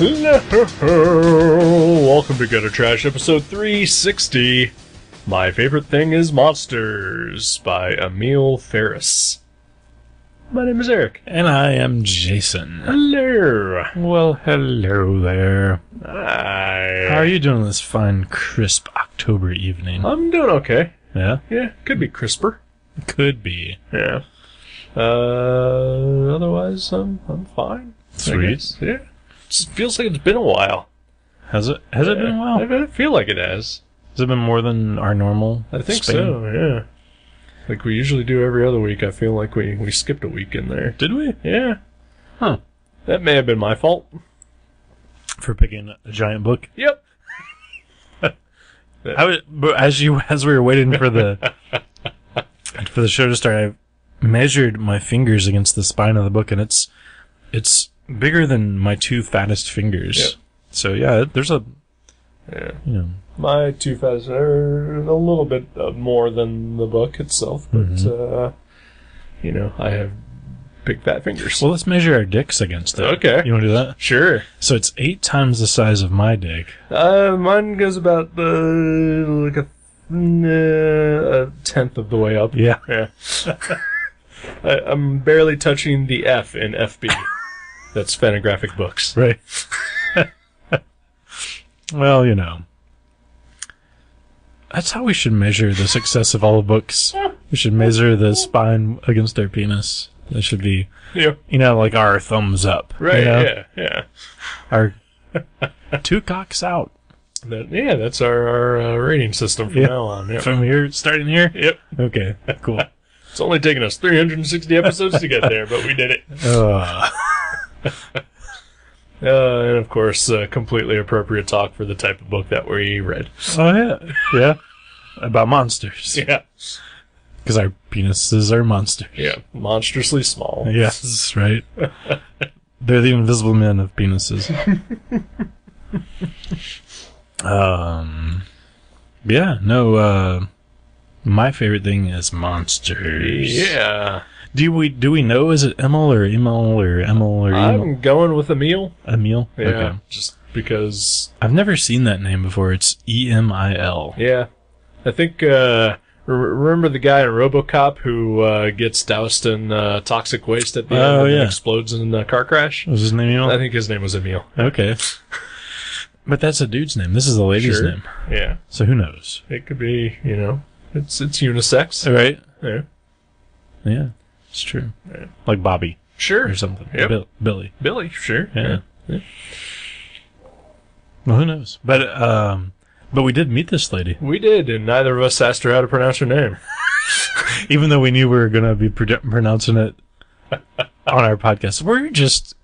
Welcome to Gutter Trash, episode 360. My favorite thing is monsters by Emil Ferris. My name is Eric. And I am Jason. Hello. Well, hello there. Hi. How are you doing this fine, crisp October evening? I'm doing okay. Yeah? Yeah, could be crisper. Could be. Yeah. Otherwise, I'm fine. Sweet. Yeah. It feels like it's been a while. Has it been a while? I feel like it has. Has it been more than our normal I think span? so, yeah. Like we usually do every other week, I feel like we skipped a week in there. Did we? Yeah. Huh. That may have been my fault. For picking a giant book? Yep. As we were waiting for the show to start, I measured my fingers against the spine of the book, and it's bigger than my two fattest fingers. Yep. So yeah, there's a My two fattest are a little bit more than the book itself, but I have big fat fingers. Well, let's measure our dicks against it. Okay. You want to do that? Sure. So it's 8 times the size of my dick. Mine goes about like a tenth of the way up. Yeah. Yeah. I'm barely touching the F in FB. That's Fantagraphic Books. Right. Well, that's how we should measure the success of all the books. We should measure the spine against our penis. That should be, like our thumbs up. Right, yeah. Our 2 cocks out. That's our rating system from now on. Yep. From here, starting here? Yep. Okay, cool. It's only taken us 360 episodes to get there, but we did it. And of course, completely appropriate talk for the type of book that we read. Oh, yeah. Yeah. About monsters. Yeah. Because our penises are monsters. Yeah. Monstrously small. Yes, right. They're the invisible men of penises. My favorite thing is monsters. Yeah. Do we know, is it Emil or Emil or Emil or Emil? I'm going with Emil. Emil? Yeah. Okay. Just because... I've never seen that name before. It's Emil. Yeah. I think, remember the guy in RoboCop who gets doused in toxic waste at the end and then explodes in a car crash? Was his name Emil? I think his name was Emil. Okay. But that's a dude's name. This is a lady's name. Yeah. So who knows? It could be, it's unisex. Right? Yeah. Yeah. It's true. Yeah. Like Bobby. Sure. Or something. Yep. Billy. Billy, sure. Yeah. Yeah. Well, who knows? But we did meet this lady. We did, and neither of us asked her how to pronounce her name. Even though we knew we were going to be pronouncing it on our podcast. We're just...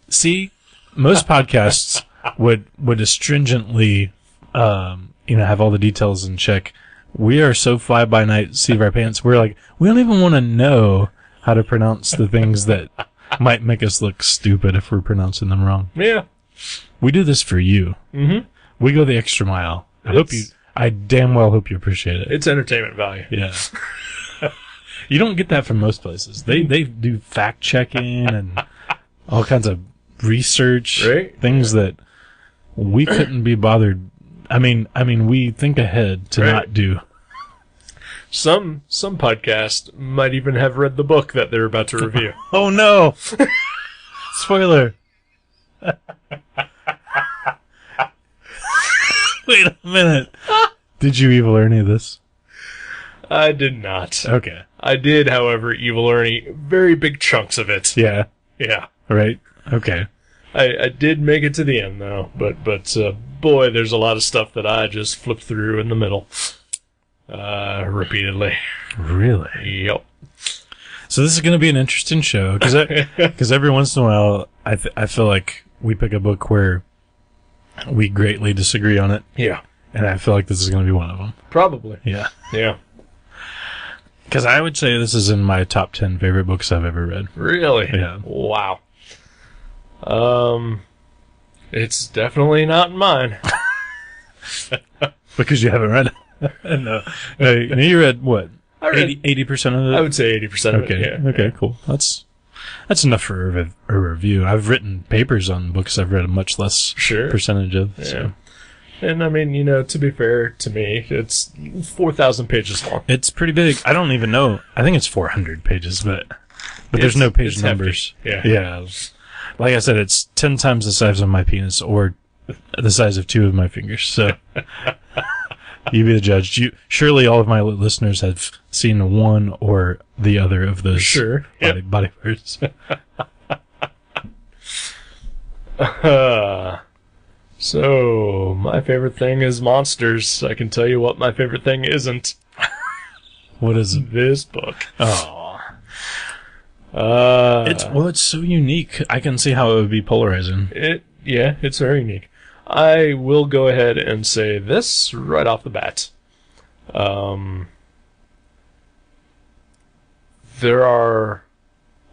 See, most podcasts would astringently, have all the details in check. We are so fly-by-night, seat of our pants. We're like, we don't even want to know how to pronounce the things that might make us look stupid if we're pronouncing them wrong. Yeah. We do this for you. Mm-hmm. We go the extra mile. I damn well hope you appreciate it. It's entertainment value. Yeah. You don't get that from most places. They do fact-checking and all kinds of research. Right. Things that we couldn't be bothered. I mean, we think ahead to not do. Some podcast might even have read the book that they're about to review. Oh no! Spoiler. Wait a minute. Did you evil Ernie this? I did not. Okay. I did, however, evil Ernie very big chunks of it. Yeah. Yeah. Right? Okay. I did make it to the end, though. But boy, there's a lot of stuff that I just flipped through in the middle. Repeatedly. Really? Yep. So this is going to be an interesting show, because every once in a while, I feel like we pick a book where we greatly disagree on it. Yeah. And I feel like this is going to be one of them. Probably. Yeah. Yeah. Because I would say this is in my top 10 favorite books I've ever read. Really? Yeah. Wow. It's definitely not in mine. Because you haven't read it. No. You read what? I read 80% of it? I would say 80% of it, yeah. Okay, cool. That's That's enough for a review. I've written papers on books I've read a much less percentage of. Yeah. So. And I mean, to be fair to me, it's 4,000 pages long. It's pretty big. I don't even know. I think it's 400 pages, but there's no page numbers. Hefty. Yeah. Like I said, it's 10 times the size of my penis or the size of 2 of my fingers. So you be the judge. Surely all of my listeners have seen one or the other of those body parts. So, my favorite thing is monsters. I can tell you what my favorite thing isn't. What is it? This book. Oh. It's so unique. I can see how it would be polarizing. It's very unique. I will go ahead and say this right off the bat. There are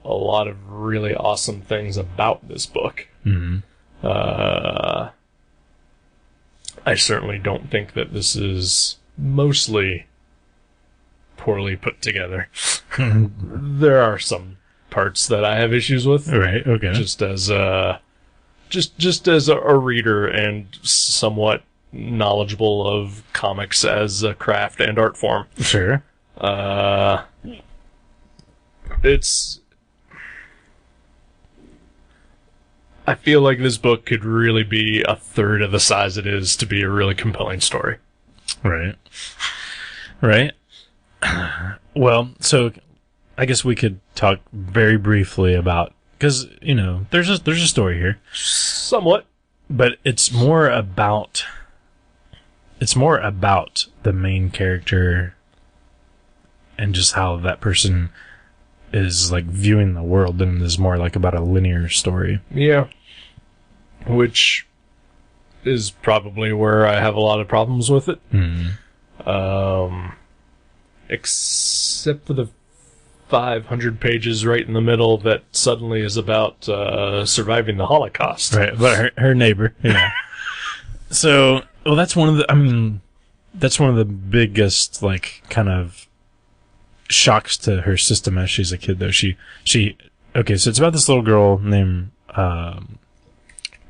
a lot of really awesome things about this book. Mm-hmm. I certainly don't think that this is mostly poorly put together. There are some parts that I have issues with. Right, okay. Just as a reader and somewhat knowledgeable of comics as a craft and art form. Sure. I feel like this book could really be a third of the size it is to be a really compelling story. Right. Right. Well, so I guess we could talk very briefly about, because, there's a story here. Somewhat. But it's more about the main character and just how that person is like viewing the world than it is more like about a linear story. Yeah. Which is probably where I have a lot of problems with it. Mm-hmm. Except for the 500 pages right in the middle that suddenly is about surviving the Holocaust. Right, but her neighbor. Yeah. So, well, that's one of the biggest, like, kind of shocks to her system as she's a kid, though. Okay, so it's about this little girl named,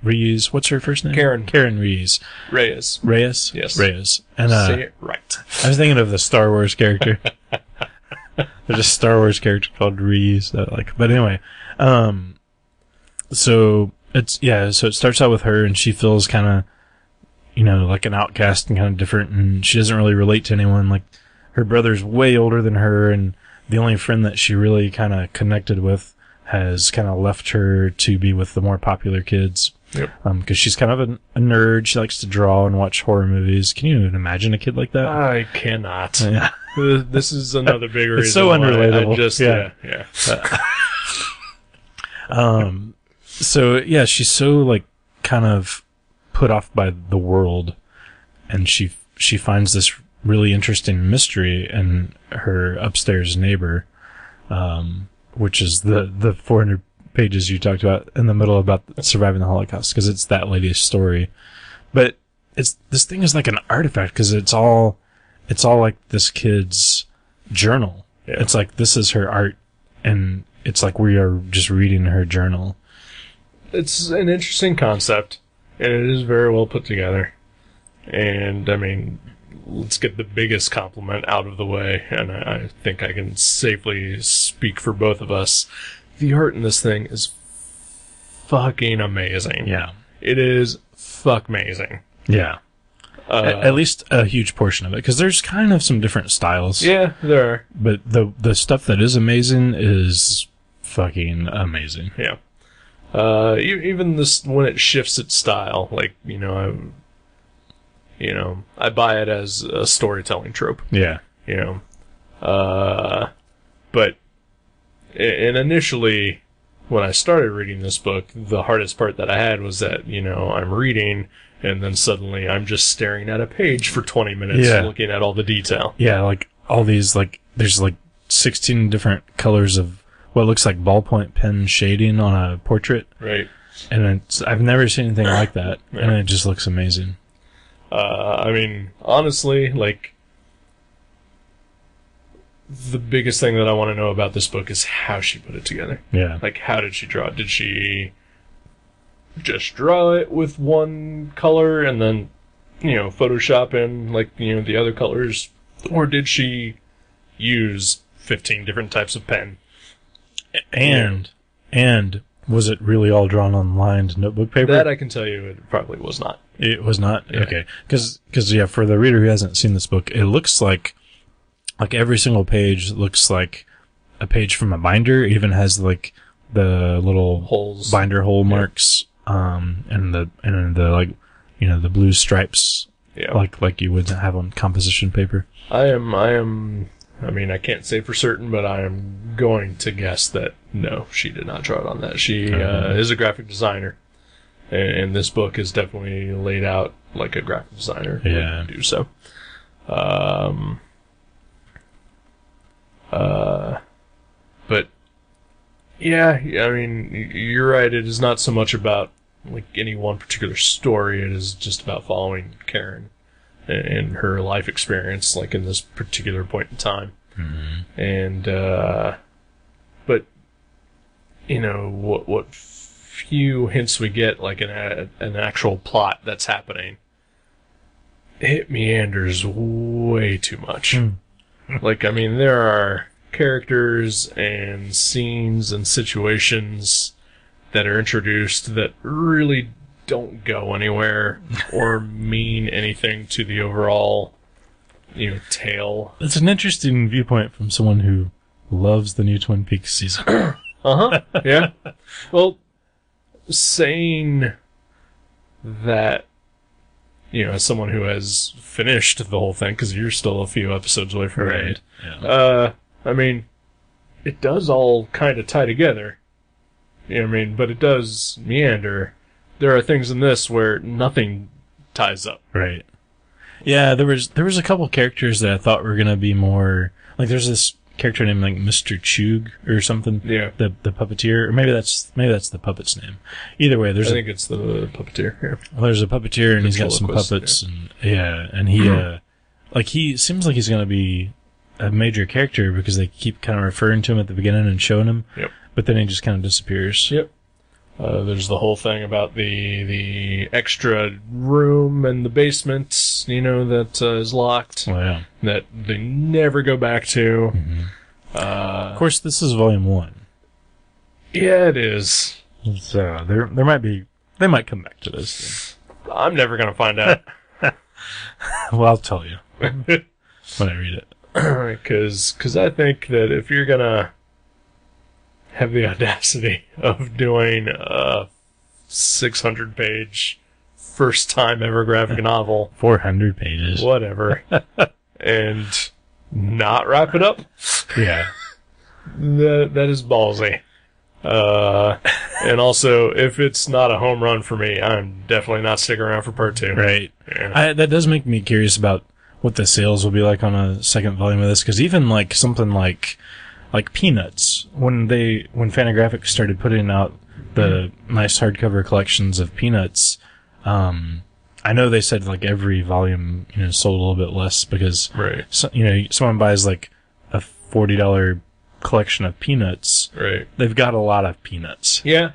Reyes. What's her first name? Karen Reyes. Reyes. Yes. Reyes. And, say it right. I was thinking of the Star Wars character. There's a Star Wars character called Reyes that I like. But anyway, so it starts out with her and she feels kind of, like an outcast and kind of different, and she doesn't really relate to anyone. Like, her brother's way older than her, and the only friend that she really kind of connected with has kind of left her to be with the more popular kids. Yep. Because she's kind of a nerd. She likes to draw and watch horror movies. Can you even imagine a kid like that? I cannot. Yeah. This is another big reason. It's so unrelatable. So yeah, she's so like kind of put off by the world, and she finds this really interesting mystery in her upstairs neighbor, which is the 400 pages you talked about in the middle about surviving the Holocaust, because it's that lady's story. But this thing is like an artifact, because it's all like this kid's journal. Yeah. It's like this is her art, and it's like we are just reading her journal. It's an interesting concept, and it is very well put together. And, I mean, let's get the biggest compliment out of the way, and I think I can safely speak for both of us. The art in this thing is fucking amazing. Yeah. It is fuck-mazing. Yeah. At least a huge portion of it, because there's kind of some different styles. Yeah, there are. But the stuff that is amazing is fucking amazing. Yeah. Even this, when it shifts its style, like, I buy it as a storytelling trope. Yeah. But initially, when I started reading this book, the hardest part that I had was that, I'm reading, and then suddenly I'm just staring at a page for 20 minutes looking at all the detail. Yeah, like, all these, like, there's, like, 16 different colors of what looks like ballpoint pen shading on a portrait. Right. And I've never seen anything like that, Yeah. and it just looks amazing. I mean, honestly, like, the biggest thing that I want to know about this book is how she put it together. Yeah. Like, how did she draw it? Did she just draw it with one color and then, Photoshop in, the other colors? Or did she use 15 different types of pen? And was it really all drawn on lined notebook paper? That I can tell you it probably was not. It was not? Yeah. Okay. Because, for the reader who hasn't seen this book, it looks like every single page looks like a page from a binder. It even has, the little Holes. binder hole marks, and the blue stripes, like you would have on composition paper. I mean, I can't say for certain, but I am going to guess that no, she did not draw it on that. She is a graphic designer, and this book is definitely laid out like a graphic designer would do so. But yeah, I mean, you're right. It is not so much about any one particular story. It is just about following Karen and her life experience, in this particular point in time. Mm-hmm. And but what few hints we get, an actual plot that's happening, it meanders way too much. There are characters and scenes and situations that are introduced that really don't go anywhere or mean anything to the overall, tale. It's an interesting viewpoint from someone who loves the new Twin Peaks season. Yeah. Well, saying that, as someone who has finished the whole thing, because you're still a few episodes away from it. Yeah. It does all kind of tie together. But it does meander. There are things in this where nothing ties up. Right. Yeah, there was a couple characters that I thought were gonna be more there's this character named Mr. Chug or something. Yeah. The puppeteer, or maybe that's the puppet's name. Either way, I think it's the puppeteer. Yeah. Well, there's a puppeteer and he's got some puppets and he seems like he's gonna be a major character because they keep kind of referring to him at the beginning and showing him. Yep. But then he just kind of disappears. Yep. There's the whole thing about the extra room in the basement, that is locked. Oh, yeah. That they never go back to. Mm-hmm. Of course, this is volume 1. Yeah, it is. So they might come back to this. I'm never gonna find out. Well, I'll tell you when I read it. Because I think that if you're gonna have the audacity of doing a 600-page first-time ever graphic novel, 400 pages, whatever, and not wrap it up, yeah, that is ballsy. And also, if it's not a home run for me, I'm definitely not sticking around for part 2. Right. Yeah. That does make me curious about what the sales will be like on a second volume of this, because even something like Peanuts, when Fantagraphics started putting out the nice hardcover collections of Peanuts, I know they said every volume sold a little bit less because Right. Someone buys a $40 collection of Peanuts, Right. they've got a lot of Peanuts. Yeah.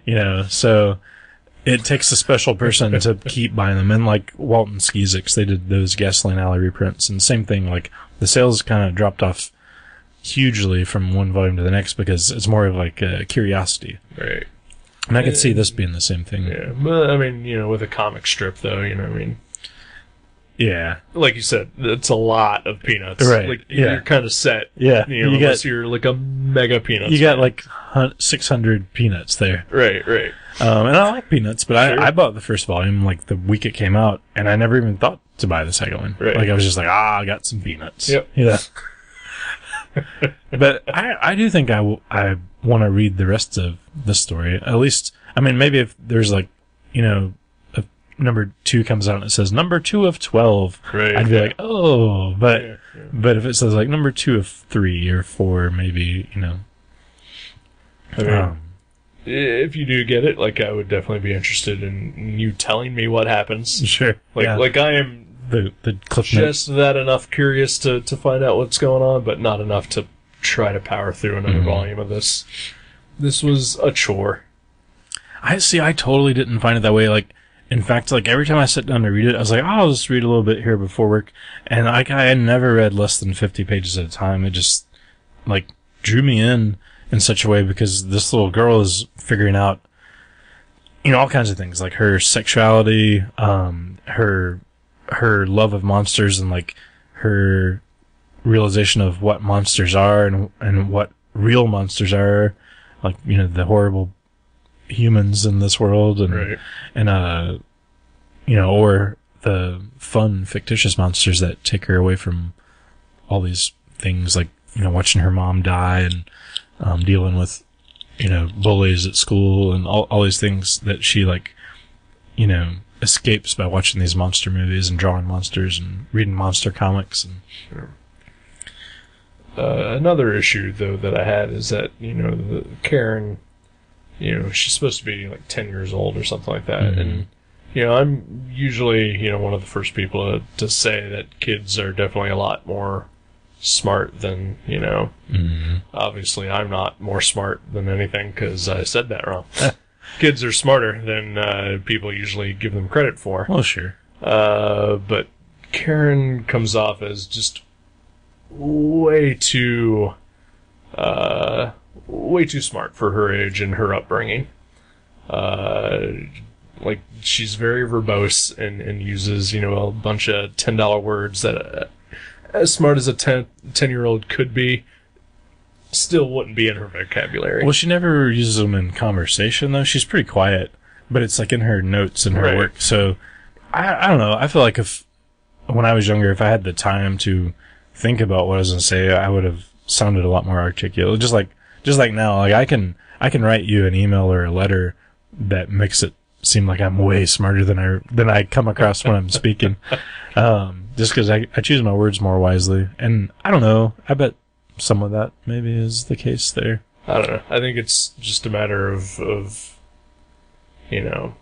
So it takes a special person to keep buying them. And Walton Skeezix, they did those Gasoline Alley reprints, and same thing, the sales kind of dropped off hugely from one volume to the next because it's more of a curiosity. Right. And I could see this being the same thing. Yeah. But, with a comic strip, though, Yeah. like you said, it's a lot of Peanuts. Right. You're kind of set. Yeah. Unless you're a mega Peanuts You got fan. 600 Peanuts there. Right. And I like Peanuts, but Sure. I bought the first volume the week it came out, and I never even thought to buy the second one. Right. I was just I got some Peanuts. Yep. Yeah. But I do think I want to read the rest of the story. At least, maybe if there's if number 2 comes out and it says number 2 of 12, Right. I'd be oh, but Yeah. but if it says number 2 of 3 or 4, maybe If you do get it, I would definitely be interested in you telling me what happens. sure. I am the cliff notes. just that enough curious to find out what's going on, but not enough to try to power through another volume of this. This was a chore. I totally didn't find it that way. Like, in fact, like every time I sit down to read it, I was like, oh, I'll just read a little bit here before work. And like, I had never read less than 50 pages at a time. It just, like, drew me in such a way because this little girl is figuring out, you know, all kinds of things, like her sexuality, her love of monsters, and like her realization of what monsters are and what real monsters are, like, you know, the horrible humans in this world, and Right. and you know, or the fun fictitious monsters that take her away from all these things, like, you know, watching her mom die and dealing with, you know, bullies at school and all these things that she, like, you know, escapes by watching these monster movies and drawing monsters and reading monster comics. And another issue, though, that I had is that, you know, Karen, you know, she's supposed to be like 10 years old or something like that. Mm-hmm. And, you know, I'm usually, you know, one of the first people to say that kids are definitely a lot more smart than, you know, obviously I'm not more smart than anything because I said that wrong. Kids are smarter than people usually give them credit for. well, sure. But Karen comes off as just way too smart for her age and her upbringing. Like, she's very verbose and uses, you know, a bunch of $10 words that, as smart as a 10-year-old could be, still wouldn't be in her vocabulary. Well, she never uses them in conversation, though. She's pretty quiet, but it's like in her notes and her Right. work. So, I don't know. I feel like when I was younger, if I had the time to think about what I was going to say, I would have sounded a lot more articulate. Just like now, like I can write you an email or a letter that makes it seem like I'm way smarter than I come across when I'm speaking. Just because I choose my words more wisely. And I don't know. I bet some of that maybe is the case there. I don't know. I think it's just a matter of you know,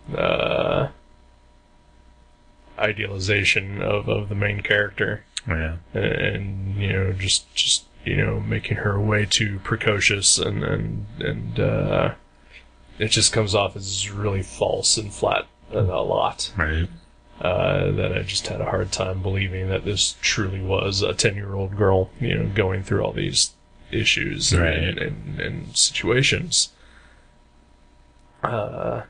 idealization of the main character. Yeah. And you know, just you know, making her way too precocious, and it just comes off as really false and flat a lot. Right. That I just had a hard time believing that this truly was a 10-year-old girl, you know, going through all these issues Right. and situations. But,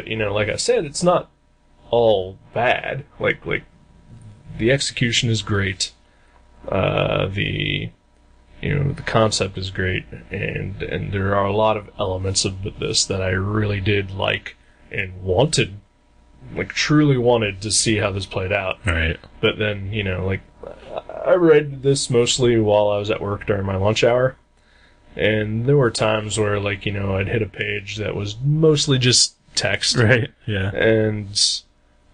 you know, like I said, it's not all bad. Like the execution is great. The concept is great, and there are a lot of elements of this that I really did like and wanted, like truly wanted to see how this played out. Right. But then, you know, like, I read this mostly while I was at work during my lunch hour, and there were times where, like, you know, I'd hit a page that was mostly just text. Right. Yeah. And,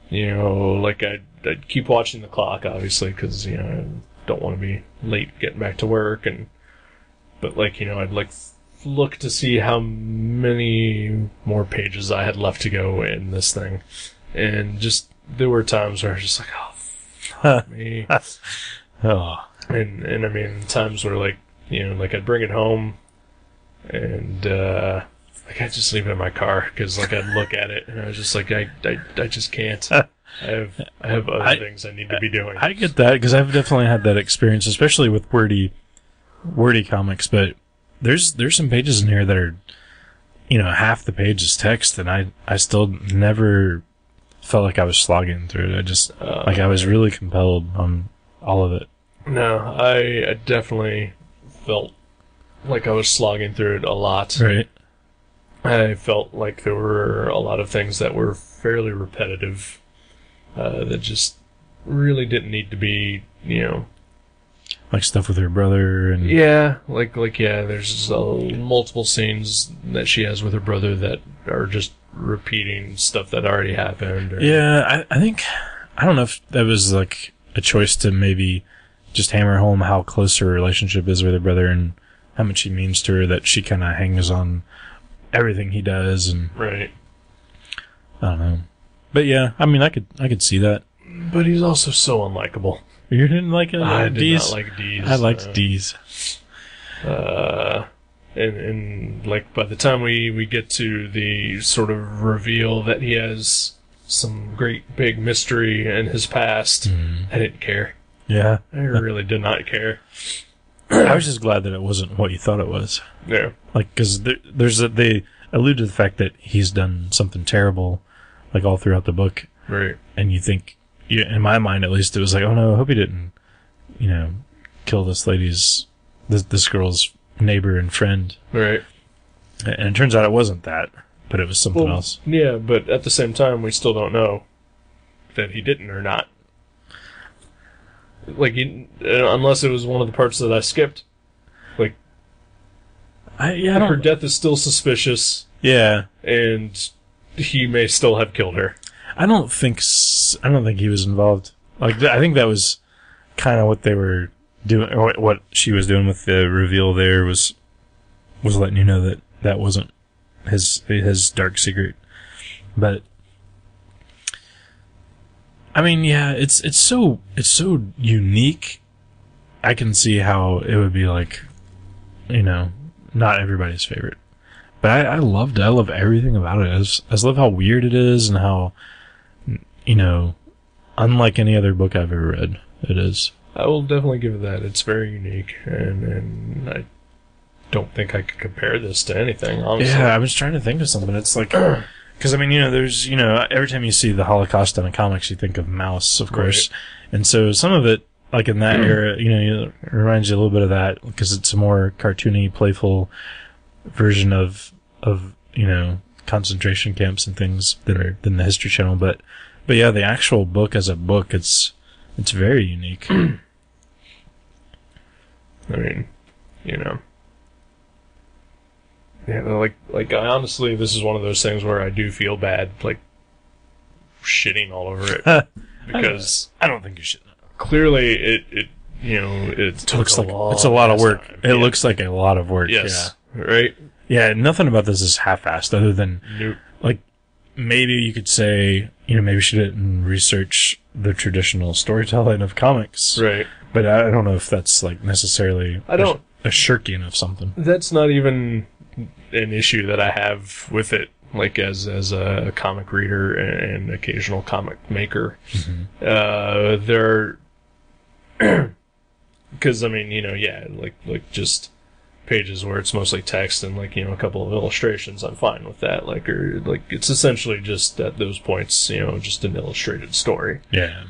you know, like, I'd keep watching the clock, obviously, because, you know, I don't want to be late getting back to work, but, like, you know, I'd, like, look to see how many more pages I had left to go in this thing. And just, there were times where I was just like, oh, fuck me. Oh. And I mean, times where, like, you know, like, I'd bring it home, and, like, I'd just leave it in my car, because, like, I'd look at it, and I was just like, I just can't. I have other things I need to be doing. I get that, because I've definitely had that experience, especially with wordy comics, but there's some pages in here that are, you know, half the page is text, and I still never felt like I was slogging through it. I just, like, I was really compelled on all of it. No, I definitely felt like I was slogging through it a lot. Right. I felt like there were a lot of things that were fairly repetitive, that just really didn't need to be, you know. Like stuff with her brother and... Yeah, like yeah, there's multiple scenes that she has with her brother that are just repeating stuff that already happened. Or... Yeah, I think... I don't know if that was, like, a choice to maybe just hammer home how close her relationship is with her brother and how much he means to her, that she kind of hangs on everything he does, and... Right. I don't know. But yeah, I mean, I could see that. But he's also so unlikable. You didn't like I did D's? not like D's. I liked D's. And like by the time we get to the sort of reveal that he has some great big mystery in his past, I didn't care. Yeah. I really did not care. I was just glad that it wasn't what you thought it was. Yeah. Like, because they allude to the fact that he's done something terrible, like all throughout the book. Right. And you think, in my mind at least, it was like, oh no, I hope he didn't, kill this girl's neighbor and friend. Right. And it turns out it wasn't that, but it was something else. Yeah, but at the same time, we still don't know that he didn't or not. Like, unless it was one of the parts that I skipped. Like, her death is still suspicious. Yeah. And he may still have killed her. I don't think he was involved. Like, I think that was kind of what they were doing, or what she was doing with the reveal there was letting you know that wasn't his dark secret. But I mean, yeah, it's so unique. I can see how it would be like, not everybody's favorite. But I love everything about it. I just love how weird it is and how, unlike any other book I've ever read, it is. I will definitely give it that. It's very unique, and I don't think I could compare this to anything, honestly. Yeah, I was trying to think of something. It's like, because, I mean, there's, every time you see the Holocaust in a comics, you think of Mouse, of course. Right. And so some of it, like in that era, it reminds you a little bit of that, because it's a more cartoony, playful version of concentration camps and things than the History Channel. But yeah, the actual book as a book, it's very unique. I mean, yeah, like I honestly, this is one of those things where I do feel bad, like shitting all over it, because I don't think you should. Clearly, it took looks like it's a lot of work. Time. It looks like a lot of work. Yes, yeah. Right. Yeah, nothing about this is half-assed, other than nope. Like maybe you could say, maybe she didn't research the traditional storytelling of comics, right? But I don't know if that's like necessarily a shirking of something. That's not even an issue that I have with it, like as a comic reader and occasional comic maker. Mm-hmm. There, because I mean, like just pages where it's mostly text and like a couple of illustrations, I'm fine with that. Like it's essentially just at those points, just an illustrated story. Yeah.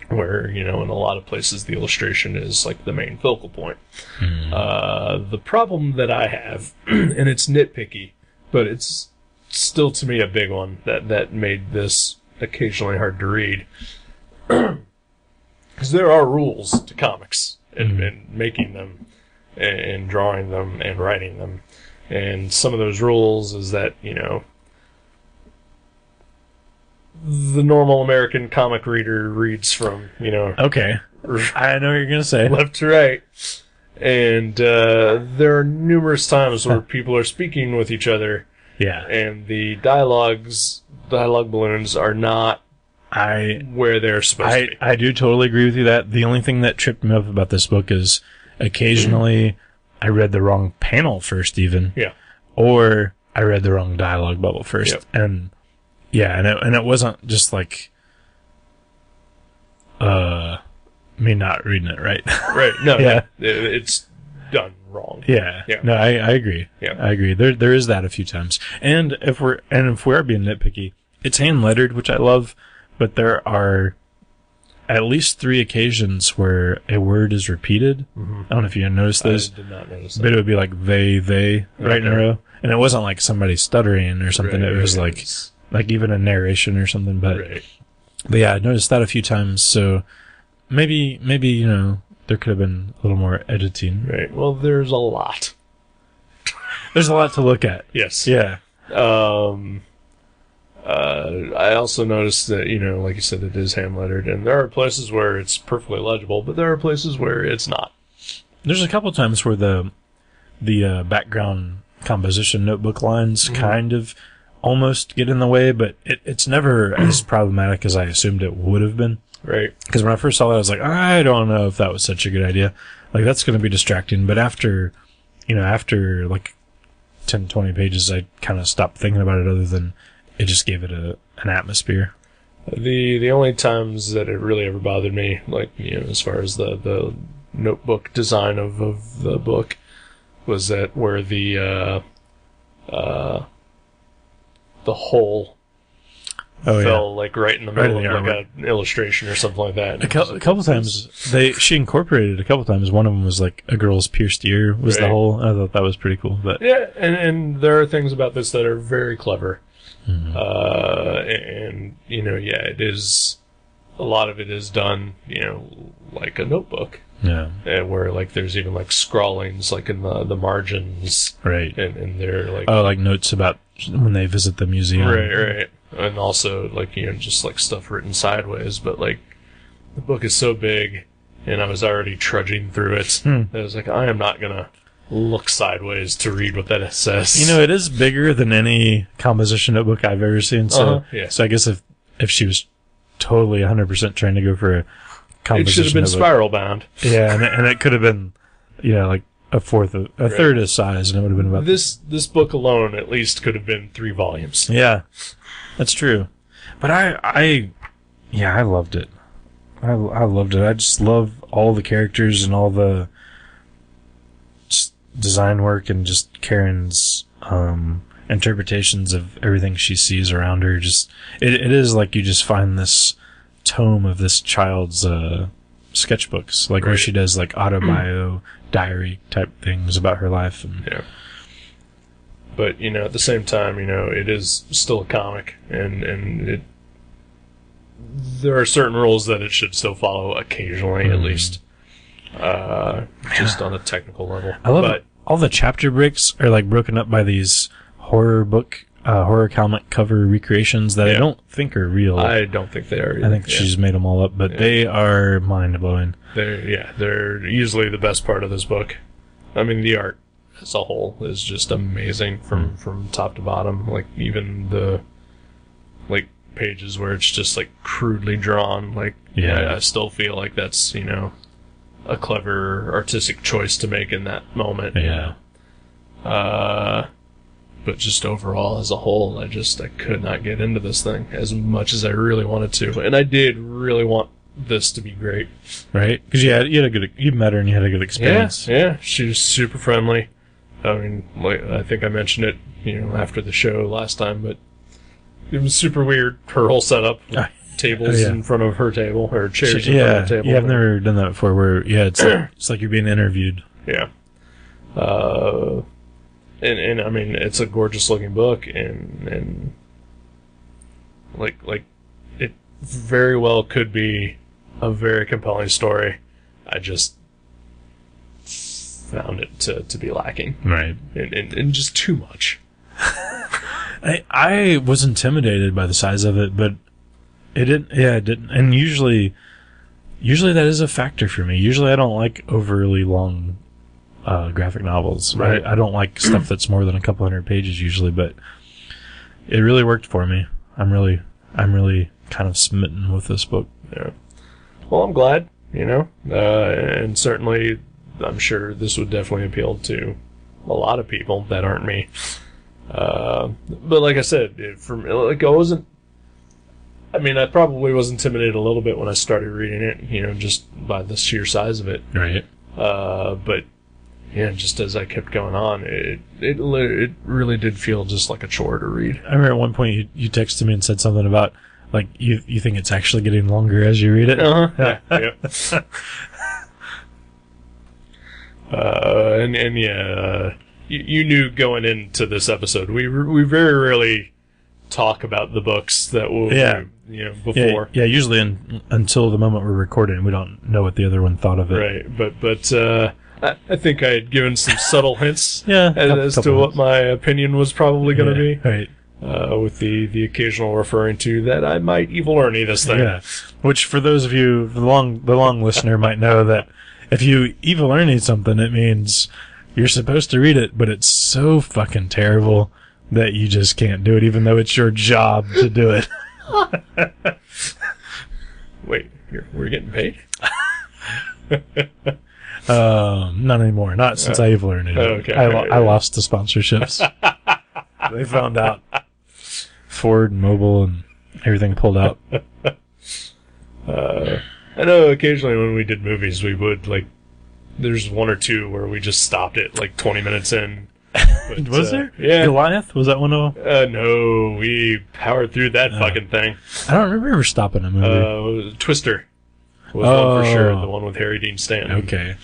Where in a lot of places the illustration is like the main focal point. The problem that I have, and it's nitpicky, but it's still to me a big one that made this occasionally hard to read, because there are rules to comics and making them and drawing them and writing them, and some of those rules is that the normal American comic reader reads from, okay, I know what you're going to say, left to right. And there are numerous times where people are speaking with each other. Yeah. And the dialogue balloons are not where they're supposed to be. I do totally agree with you that. The only thing that tripped me up about this book is occasionally I read the wrong panel first even. Yeah. Or I read the wrong dialogue bubble first. Yep. And yeah, and it wasn't just like me not reading it right. Right. No. Yeah. It's done wrong. Yeah. Yeah. No, I agree. Yeah. I agree. There is that a few times. And if we are being nitpicky, it's hand lettered, which I love, but there are at least 3 occasions where a word is repeated. Mm-hmm. I don't know if you noticed those. I did not notice that. But it would be like they right in a row. And it wasn't like somebody stuttering or something. Right, it was like even a narration or something. But yeah, I noticed that a few times. So maybe there could have been a little more editing. Right. Well, there's a lot. There's a lot to look at. Yes. Yeah. I also noticed that, like you said, it is hand-lettered, and there are places where it's perfectly legible, but there are places where it's not. There's a couple times where the background composition notebook lines kind of almost get in the way, but it's never as problematic as I assumed it would have been. Right. Because when I first saw that, I was like, I don't know if that was such a good idea. Like, that's going to be distracting. But after like 10, 20 pages, I kind of stopped thinking about it other than it just gave it an atmosphere. The only times that it really ever bothered me, like, as far as the notebook design of the book, was that where the hole fell like right in the middle of like an illustration or something like that. A couple times she incorporated a couple times. One of them was like a girl's pierced ear was the hole. I thought that was pretty cool. But yeah, and there are things about this that are very clever. Mm-hmm. And it is, a lot of it is done, like a notebook. Yeah. Where like there's even like scrawlings like in the margins. Right. And they're like, like notes about when they visit the museum. Right. And also like, just like stuff written sideways, but like the book is so big and I was already trudging through it. That I was like, I am not gonna look sideways to read what that says. It is bigger than any composition notebook I've ever seen. So, so I guess if she was totally 100% trying to go for a composition, it should have been notebook, spiral bound. Yeah, and it could have been, like a third of size, and it would have been about this book alone. At least could have been 3 volumes. Yeah, that's true. But I loved it. I loved it. I just love all the characters and all the design work and just Karen's interpretations of everything she sees around her. Just it is like you just find this tome of this child's sketchbooks, like where she does like autobio diary type things about her life. And but at the same time, it is still a comic, and there are certain rules that it should still follow occasionally, at least. Just on a technical level. I love it. All the chapter breaks are like broken up by these horror comic cover recreations that I don't think are real. I don't think they are either. I think she's made them all up, but they are mind blowing. They're usually the best part of this book. I mean, the art as a whole is just amazing from top to bottom. Like even the like pages where it's just like crudely drawn. Like I still feel like that's a clever artistic choice to make in that moment. But just overall as a whole, I could not get into this thing as much as I really wanted to, and I did really want this to be great, right? Because you met her and you had a good experience. Yeah, she was super friendly. I mean, like I think I mentioned it, after the show last time, but it was super weird. Her whole setup. Tables in front of her table, or chairs in front of the table. Yeah, I've never done that before. Where it's like you're being interviewed. Yeah. And I mean, it's a gorgeous looking book, and like it very well could be a very compelling story. I just found it to be lacking, right, and just too much. I was intimidated by the size of it, but it didn't. Yeah, it didn't. And usually that is a factor for me. Usually, I don't like overly long graphic novels. Right. I don't like stuff that's more than a couple hundred pages usually, but it really worked for me. I'm really kind of smitten with this book. Yeah. Well, I'm glad. And certainly, I'm sure this would definitely appeal to a lot of people that aren't me. But like I said, I probably was intimidated a little bit when I started reading it, just by the sheer size of it. Right. But just as I kept going on, it really did feel just like a chore to read. I remember at one point you texted me and said something about like you think it's actually getting longer as you read it. You knew going into this episode, we very rarely talk about the books that we'll before. Yeah, usually until the moment we're recording, we don't know what the other one thought of it. Right, but I think I had given some subtle hints as to hints. what my opinion was probably going to be. Right. With the occasional referring to that I might evil Ernie this thing. Yeah. Which for those of you, the long listener might know that if you evil Ernie something, it means you're supposed to read it, but it's so fucking terrible that you just can't do it, even though it's your job to do it. Wait, we're getting paid? Not anymore. Not since I've learned it. Okay. I lost the sponsorships. They found out. Ford and Mobile and everything pulled out. I know occasionally when we did movies, we would, like, there's one or two where we just stopped it, like, 20 minutes in. But, was there? Yeah. Goliath? Was that one of them? No, we powered through that fucking thing. I don't remember ever stopping a movie. Twister was one for sure, the one with Harry Dean Stanton. Okay.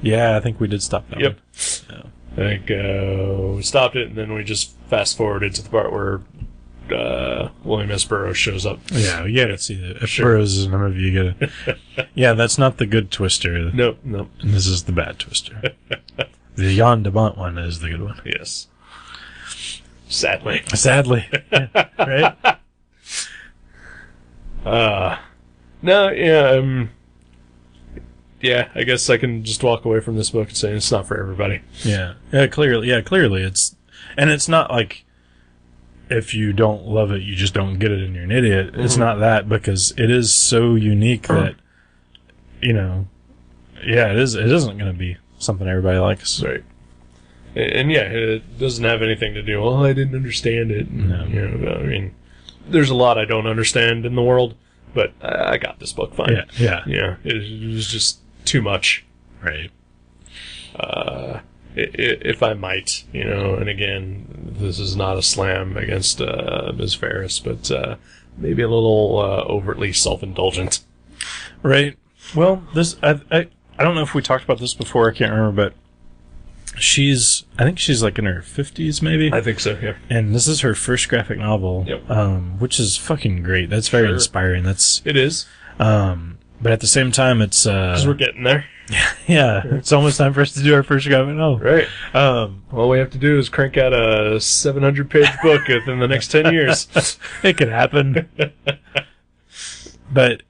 Yeah, I think we did stop that Yep. one. I think we stopped it, and then we just fast-forwarded to the part where William S. Burroughs shows up. Yeah, you gotta see it. If Burroughs is in a movie, you gotta... Yeah, that's not the good Twister. Nope. And this is the bad Twister. The Jan de Bont one is the good one. Yes. Sadly. Yeah, right? No, yeah, yeah, I guess I can just walk away from this book and say it's not for everybody. Yeah, clearly it's... And it's not like... If you don't love it, you just don't get it and you're an idiot. Mm-hmm. It's not that, because it is so unique that, you know, yeah, it isn't going to be something everybody likes. Right. And yeah, it doesn't have anything to do, well, I didn't understand it. And, No. You know, I mean, there's a lot I don't understand in the world, but I got this book fine. Yeah. Yeah, it was just too much. Right. If I might, you know, and again, this is not a slam against Ms. Ferris, but maybe a little overtly self-indulgent. Right. Well, this I don't know if we talked about this before. I can't remember, but I think she's like in her 50s, maybe. I think so. Yeah. And this is her first graphic novel, which is fucking great. That's very inspiring. It is. But at the same time, it's because we're getting there. Yeah, it's almost time for us to do our first graphic novel. Right. All we have to do is crank out a 700-page book within the next 10 years. It could happen. But,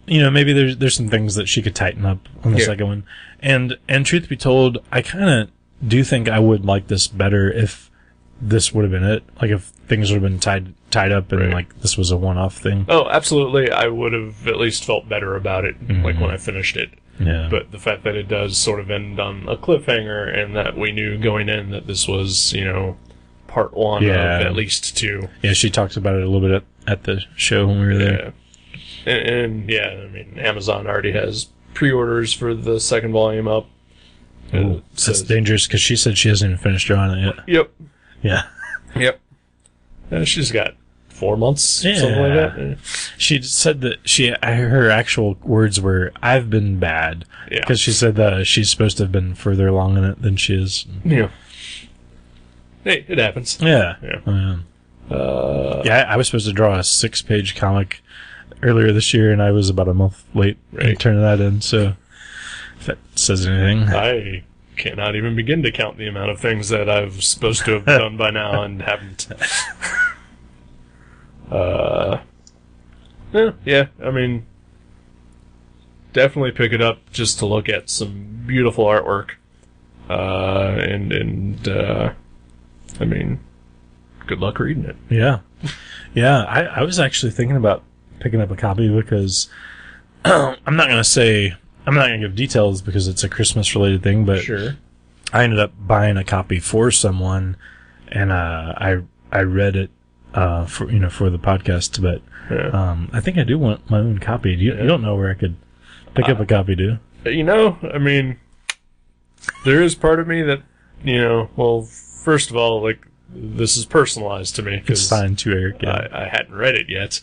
you know, maybe there's some things that she could tighten up on the second one. And truth be told, I kind of do think I would like this better if this would have been it. Like, if things would have been tied up and, like, this was a one-off thing. Oh, absolutely. I would have at least felt better about it, like, when I finished it. Yeah. But the fact that it does sort of end on a cliffhanger, and that we knew going in that this was, you know, part one of at least two. Yeah, she talks about it a little bit at the show when we were there. Yeah. And yeah, I mean, Amazon already has pre-orders for the second volume up. Ooh, that's dangerous, because she said she hasn't even finished drawing it yet. Yep. Yeah. Yep. She's got 4 months, something like that. Yeah. She said that her actual words were, "I've been bad," because she said that she's supposed to have been further along in it than she is. Yeah. Hey, it happens. Yeah. Yeah. I was supposed to draw a 6-page comic earlier this year, and I was about a month late in turning that in. So, if that says anything, I cannot even begin to count the amount of things that I've supposed to have done by now and haven't. Yeah, I mean, definitely pick it up just to look at some beautiful artwork. I mean, good luck reading it. Yeah. I was actually thinking about picking up a copy because I'm not going to give details because it's a Christmas related thing, but sure. I ended up buying a copy for someone, and I read it for the podcast, but I think I do want my own copy. You don't know where I could pick up a copy, do you? You know, I mean, there is part of me that, you know, well, first of all, like, this is personalized to me. It's signed to Eric. Yeah. I hadn't read it yet.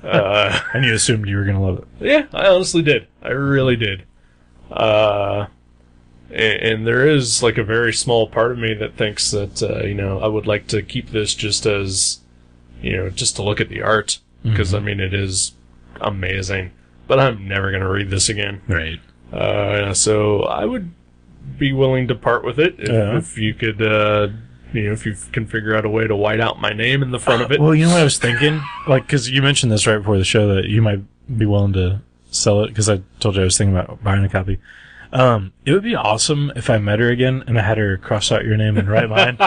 And you assumed you were going to love it. Yeah, I honestly did. I really did. And there is, like, a very small part of me that thinks that, you know, I would like to keep this just as, you know, just to look at the art. Because, I mean, it is amazing. But I'm never going to read this again. Right. So I would be willing to part with it if you could, you know, if you can figure out a way to white out my name in the front of it. Well, you know what I was thinking? Like, because you mentioned this right before the show that you might be willing to sell it, because I told you I was thinking about buying a copy. It would be awesome if I met her again and I had her cross out your name and write mine.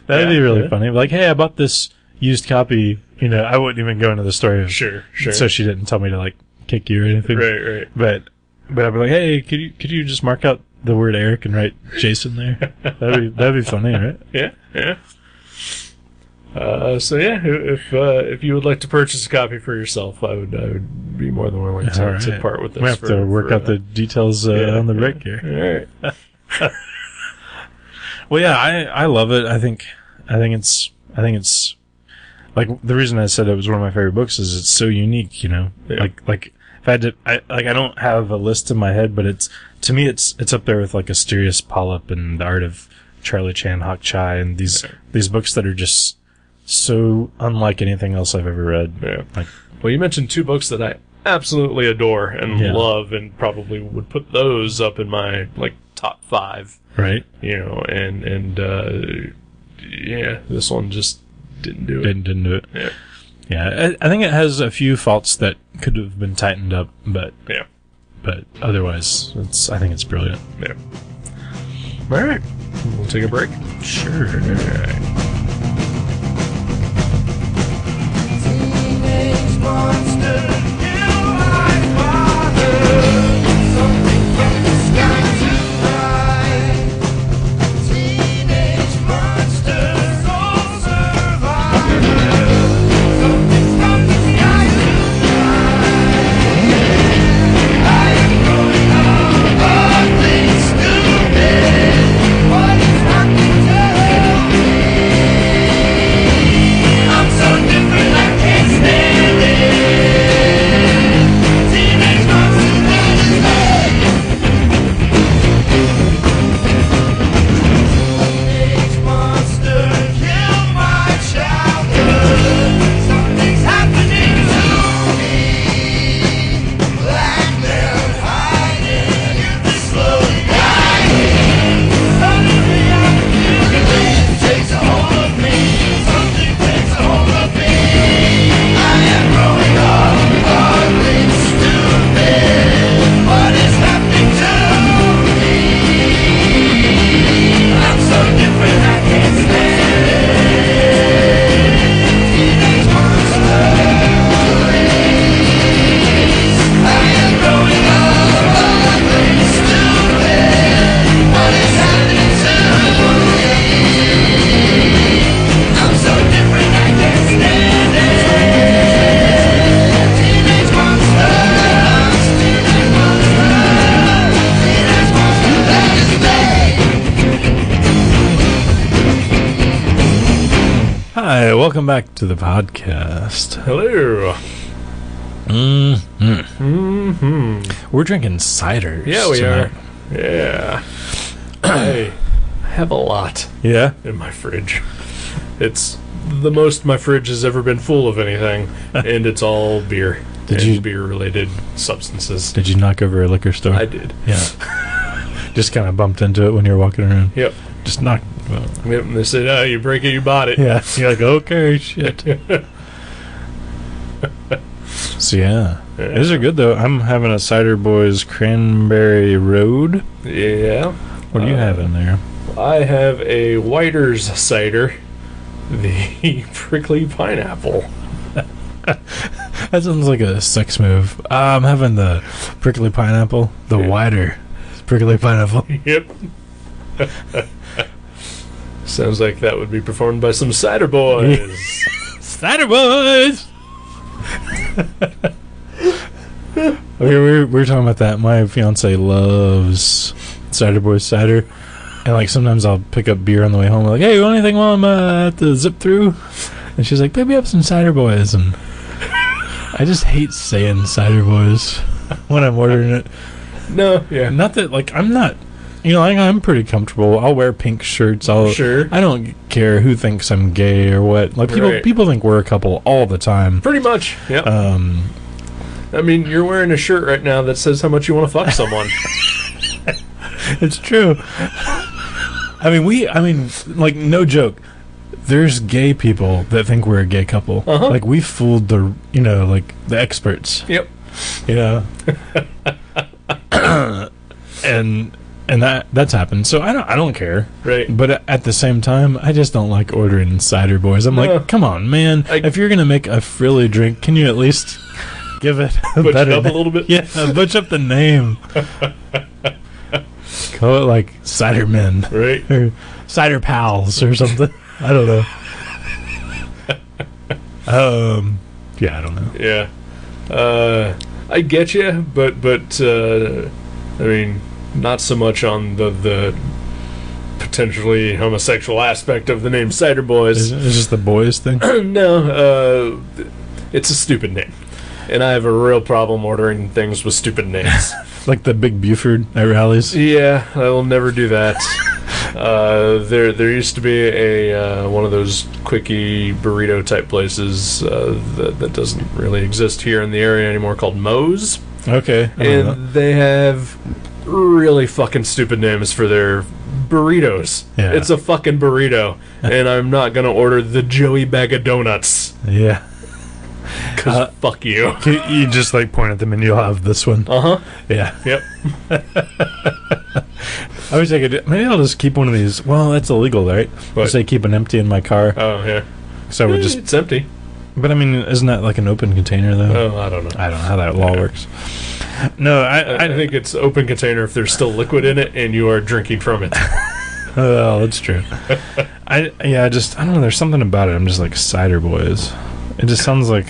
That'd be really funny. Like, hey, I bought this used copy, I wouldn't even go into the story. Sure. So she didn't tell me to like kick you or anything. Right. But I'd be like, hey, could you just mark out the word Eric and write Jason there? That'd be funny, right? Yeah. So yeah, if you would like to purchase a copy for yourself, I would be more than willing to part with this. We have to work out the details on the break here. All right. Well, yeah, I love it. I think it's like the reason I said it was one of my favorite books is it's so unique. Yeah. Like if I had to, I don't have a list in my head, but to me it's up there with like Asterius Polyp and The Art of Charlie Chan Hak Chai and these books that are just so unlike anything else I've ever read. Yeah. Well, you mentioned two books that I absolutely adore and love, and probably would put those up in my like top 5. Right. And this one just didn't do it. Didn't do it. Yeah. Yeah. I think it has a few faults that could have been tightened up, but otherwise, I think it's brilliant. Yeah. All right. We'll take a break. Sure. All right. Teenage monster, you my father. Something from the sky tonight. Teenage monster, soul survivor. Something from the sky tonight. I am growing up, ugly, stupid. What is happening to me? I'm so different, I can't stand it. Teenage monster, that is me. Teenage monster, kill my childhood. Something's happening to me. Black man hiding, youth is slowly dying. Suddenly I'm feeling it takes a hold of me. Something takes a hold of me. I am growing up, ugly, stupid. What is happening to me? I'm so different, I can't stand it. Teenage monster, please. I am growing up, ugly, stupid. What is happening to me? I'm so different, I can't stand it. Teenage monster, teenage monster, teenage monster, that is me. Hi, welcome back to the podcast. Hello. We're drinking ciders. Yeah, we tonight. are. Yeah. I have a lot Yeah. in my fridge. It's the most my fridge has ever been full of anything, and it's all beer. Beer-related substances. Did you knock over a liquor store? I did. Yeah. Just kind of bumped into it when you were walking around. Yep. Just knocked. Well, Yep. And they said, "Oh, you break it, you bought it." yeah. You're like, okay, shit. So yeah, these are good though. I'm having a Cider Boys Cranberry Road. Yeah. What do you have in there? I have a Whiter's cider, the prickly pineapple. That sounds like a sex move. I'm having the prickly pineapple, the wider prickly pineapple. Yep. Sounds like that would be performed by some cider boys. Cider Boys. we were talking about that. My fiance loves Cider Boys cider, and like sometimes I'll pick up beer on the way home. Like, hey, you want anything while I'm at the zip through? And she's like, baby, up some Cider Boys. And I just hate saying Cider Boys when I'm ordering it. No, yeah. Not that like I'm not. I'm pretty comfortable. I'll wear pink shirts. Sure. I don't care who thinks I'm gay or what. Like people think we're a couple all the time. Pretty much. Yep. I mean, you're wearing a shirt right now that says how much you want to fuck someone. It's true. I mean, like, no joke. There's gay people that think we're a gay couple. Uh-huh. Like, we fooled the experts. Yep. And that's happened. So I don't care. Right. But at the same time, I just don't like ordering cider boys. I'm like, come on, man. If you're gonna make a frilly drink, can you at least give it a Butch better it up a little bit? Yeah, butch up the name. Call it like Cider Men. Right. Or Cider Pals or something. I don't know. Yeah, I don't know. Yeah. I get you, but I mean, not so much on the potentially homosexual aspect of the name Cider Boys. It's just the boys thing. No, it's a stupid name. And I have a real problem ordering things with stupid names. Like the Big Buford at rallies. Yeah, I will never do that. There used to be a one of those quickie burrito type places that doesn't really exist here in the area anymore, called Moe's. Okay. And they have really fucking stupid names for their burritos. Yeah. It's a fucking burrito, and I'm not gonna order the Joey Bag of Donuts. Yeah. Cause fuck you. You just like point at them and you'll have this one. Uh-huh. Yeah. Yep. I wish I could. Maybe I'll just keep one of these. Well, that's illegal, right? What? Just say keep an empty in my car. Oh yeah. So we're just. It's empty. But I mean, isn't that like an open container though? Oh, I don't know. I don't know how that law works. No, I think it's open container if there's still liquid in it and you are drinking from it. Oh, that's true. I don't know. There's something about it. I'm just like Cider Boys. It just sounds like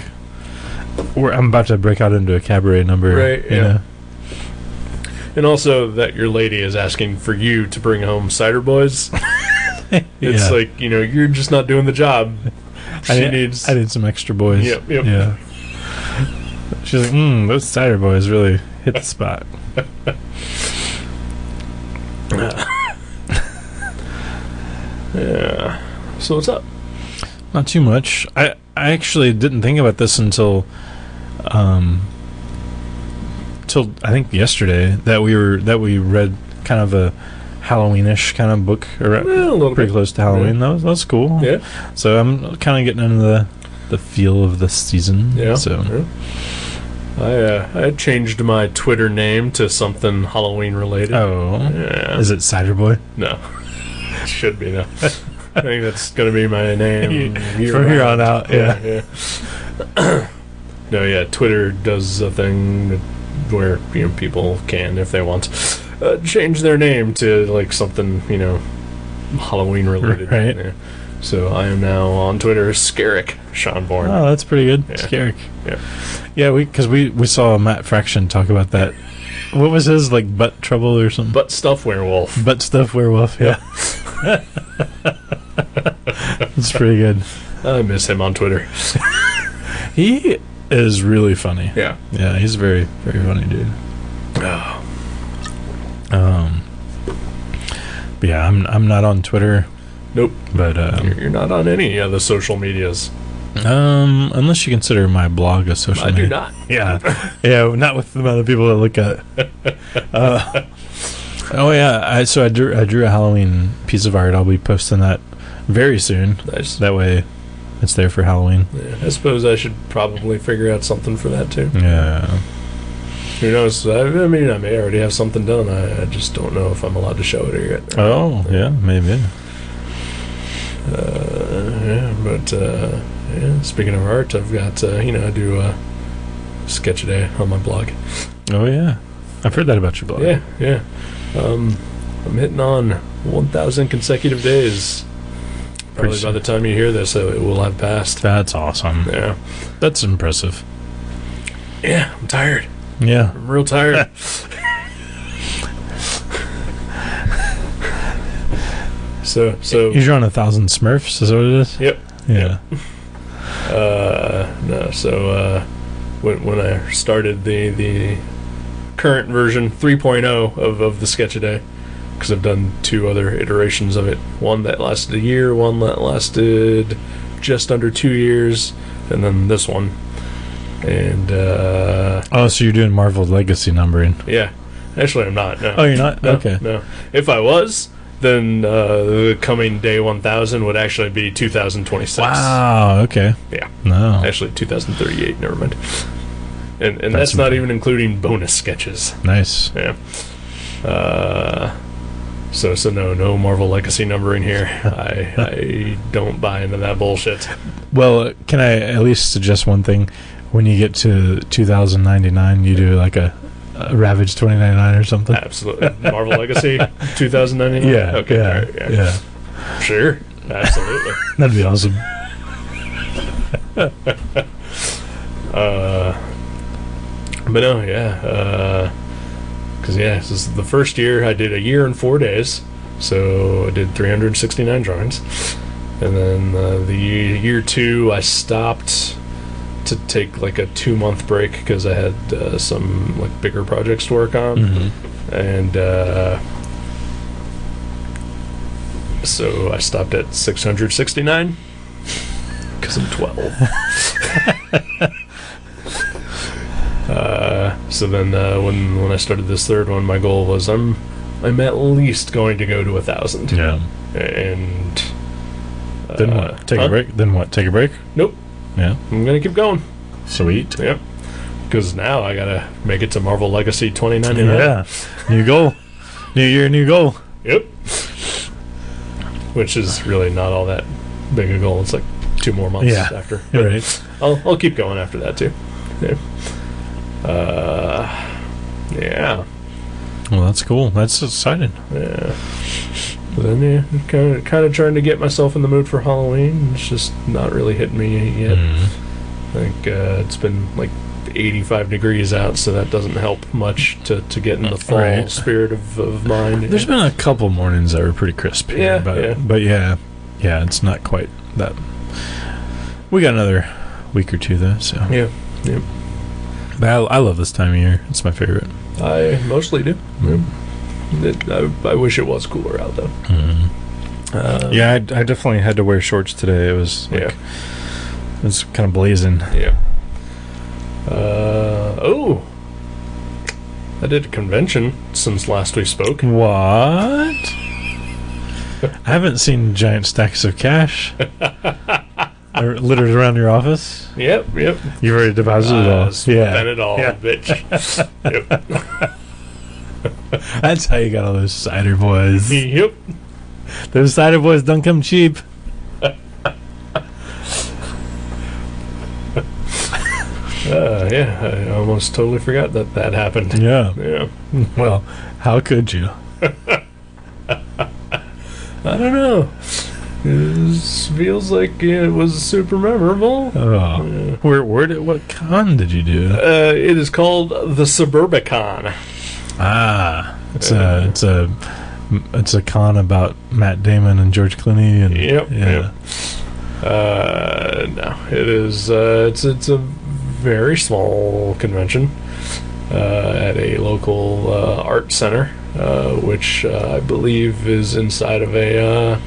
I'm about to break out into a cabaret number. Right, You yeah. know? And also that your lady is asking for you to bring home Cider Boys. It's Yeah. like, you're just not doing the job. I need some extra boys. Yep. Yeah. She's like, those Cider Boys really hit the spot. Yeah. So what's up? Not too much. I actually didn't think about this until I think yesterday that we read kind of a Halloweenish kind of book, or A little pretty bit. close to Halloween. Yeah. That's cool. Yeah. So I'm kind of getting into the feel of the season. Yeah. So Yeah. I changed my Twitter name to something Halloween related. Yeah. Is it Cider Boy? No. It should be, though. I think that's going to be my name From here on out. Yeah. No, yeah, Twitter does a thing where people can, if they want, change their name to like something Halloween related. Right. Yeah. So I am now on Twitter, Scarrick Sean Bourne. Oh, that's pretty good. Yeah. Scary. Yeah. Yeah, because we saw Matt Fraction talk about that. What was his, like, butt trouble or something? Butt stuff werewolf. Butt stuff werewolf, yeah. That's pretty good. I miss him on Twitter. He is really funny. Yeah. Yeah, he's a very, very funny dude. Oh. But yeah, I'm not on Twitter, Nope. but You're not on any of the social medias. unless you consider my blog a social I media. do not. Yeah, yeah, not with the amount of people that look at it. Oh yeah, I drew a Halloween piece of art. I'll be posting that very soon. Nice. That way, it's there for Halloween. Yeah, I suppose I should probably figure out something for that too. Yeah. Who knows? I mean, I may already have something done. I just don't know if I'm allowed to show it yet. Oh yeah, maybe. Speaking of art, I've got I do a sketch a day on my blog. Oh yeah, I've heard that about your blog. Yeah. I'm hitting on 1,000 consecutive days. Probably Pretty by the time you hear this, it will have passed. That's awesome. Yeah. That's impressive. Yeah, I'm tired. Yeah. I'm real tired. So You're drawing 1,000 Smurfs, is that what it is? yep. Yeah. No. So when I started the current version 3.0 of the sketch a day, because I've done 2 other iterations of it. One that lasted a year, one that lasted just under 2 years, and then this one. And Oh, so you're doing Marvel Legacy numbering? yeah, actually I'm not. No. Oh, you're not? No, Okay. No. If I was, then the coming day 1000 would actually be 2026. Wow. Okay. Yeah. No. Actually 2038. Never mind. And That's that's not even including bonus sketches. Nice. Yeah. So no Marvel Legacy numbering here. I don't buy into that bullshit. Well, can I at least suggest one thing? When you get to 2099, you do like a Ravage 2099 or something. Absolutely. Marvel Legacy 2099? Yeah. Okay. Yeah. All right, Yeah. Sure. Absolutely. That'd be awesome. But no, yeah. Because, this is the first year I did a year and 4 days. So I did 369 drawings. And then the year 2, I stopped to take like a 2-month break because I had some like bigger projects to work on. Mm-hmm. And so I stopped at 669 because I'm 12. So then when I started this third one, my goal was I'm at least going to go to 1,000. Yeah. And Then what? Take a break? Then what? Take a break? Nope. Yeah. I'm gonna keep going. Sweet. Yep. Because now I gotta make it to Marvel Legacy 2099. Yeah. New goal. New year, new goal. Yep. Which is really not all that big a goal. It's like 2 more months after. You're right. I'll keep going after that too. Yeah. Yeah. Well, that's cool. That's exciting. Yeah. But then kind of trying to get myself in the mood for Halloween. It's just not really hitting me yet. Mm. I think it's been like 85 degrees out, so that doesn't help much to get in the fall spirit of mind. There's been a couple mornings that were pretty crisp here, but yeah, it's not quite that. We got another week or two though, so yeah. But I love this time of year. It's my favorite. I mostly do. Mm. I wish it was cooler out though. Mm. I definitely had to wear shorts today. It was it was kind of blazing. Yeah. I did a convention since last we spoke. What? I haven't seen giant stacks of cash littered around your office. Yep. You've already deposited it all. Spent it all, bitch. Yep. That's how you got all those cider boys. Yep. Those cider boys don't come cheap. I almost totally forgot that happened. Yeah. Well, how could you? I don't know. It feels like it was super memorable. Oh. Yeah. What con did you do? It is called the Suburbicon. Ah, it's a con about Matt Damon and George Clooney and Yep. No, it is. It's a very small convention at a local art center, which I believe is inside of a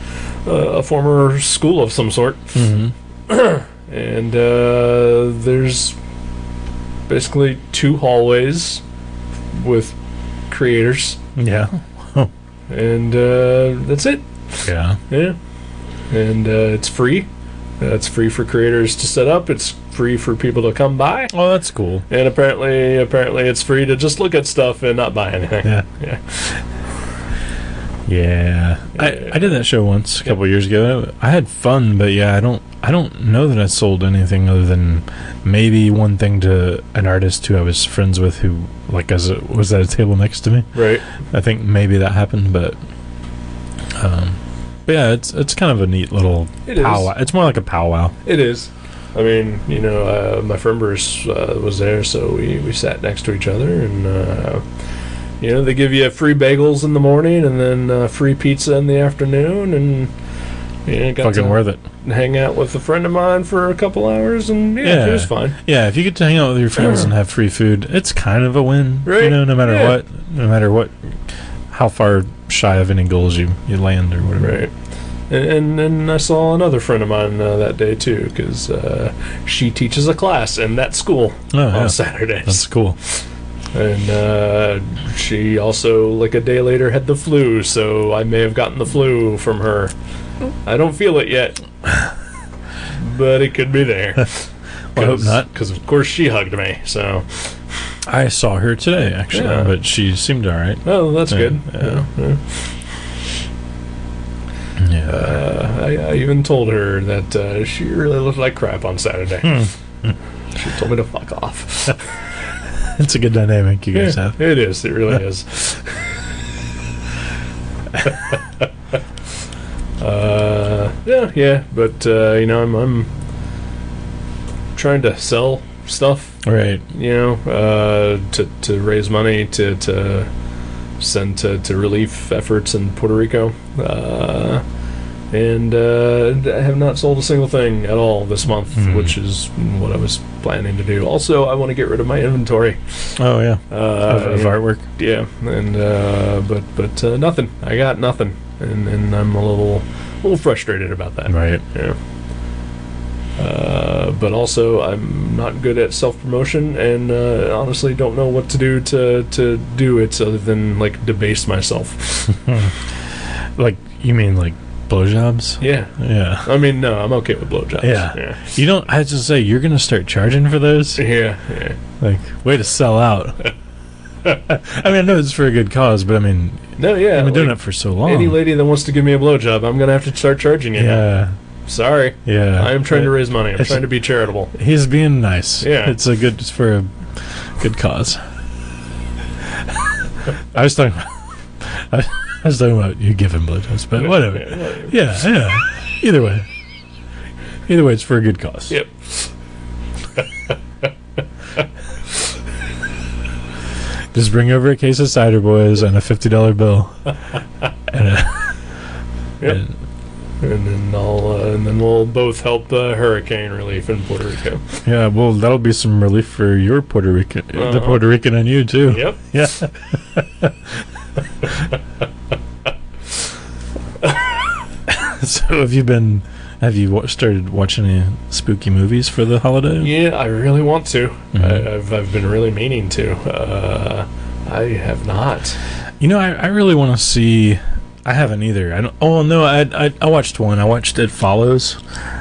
former school of some sort. Mm-hmm. And there's basically 2 hallways with creators. Yeah. And that's it. Yeah. And it's free. It's free for creators to set up. It's free for people to come by. Oh, that's cool. And apparently it's free to just look at stuff and not buy anything. Yeah. I did that show once a couple of years ago. I had fun, but I don't know that I sold anything other than maybe one thing to an artist who I was friends with who was at a table next to me. Right. I think maybe that happened, but yeah, it's kind of a neat little powwow. It's more like a powwow. It is. I mean, my friend Bruce was there, so we sat next to each other, and they give you free bagels in the morning and then free pizza in the afternoon, and got fucking worth it. Hang out with a friend of mine for a couple hours, and it was fine. Yeah, if you get to hang out with your friends and have free food, it's kind of a win. Right. No matter what, how far shy of any goals you land or whatever. Right. And I saw another friend of mine that day too, because she teaches a class in that school on Saturdays. That's cool. And she also, like a day later, had the flu, so I may have gotten the flu from her. I don't feel it yet, but it could be there. I hope not. Because, of course, she hugged me, so... I saw her today, actually, but she seemed all right. Oh, that's good. Yeah. I even told her that she really looked like crap on Saturday. She told me to fuck off. It's a good dynamic you guys have. It is. It really is. Yeah, but I'm trying to sell stuff, Right. To raise money to send to relief efforts in Puerto Rico, and I have not sold a single thing at all this month, which is what I was planning to do. Also, I want to get rid of my inventory. Oh, yeah. Of artwork. Yeah, and but nothing. I got nothing, and I'm a little frustrated about that. Right. Yeah. But also, I'm not good at self-promotion, and honestly don't know what to do to do it other than, like, debase myself. Like, you mean, like, blowjobs? Yeah. Yeah. I mean, no, I'm okay with blowjobs. Yeah. You don't, I have to say, you're going to start charging for those? Yeah. Like, way to sell out. I mean, I know it's for a good cause, but I mean, No, yeah. I've been doing it for so long. Any lady that wants to give me a blowjob, I'm going to have to start charging you. Yeah. Sorry. Yeah. I am trying to raise money. I'm trying to be charitable. He's being nice. Yeah. It's for a good cause. I was talking about you giving blowjobs, but whatever. Yeah. Either way, it's for a good cause. Yep. Just bring over a case of cider, boys, and a $50 bill. Yep. And then we'll both help hurricane relief in Puerto Rico. Yeah, well, that'll be some relief for your Puerto Rican, the Puerto Rican and you too. Yep. Yeah. So, have you started watching any spooky movies for the holiday? Yeah, I really want to. Mm-hmm. I've been really meaning to. I have not. I really want to see. I haven't either. I don't. Oh no, I watched one. I watched It Follows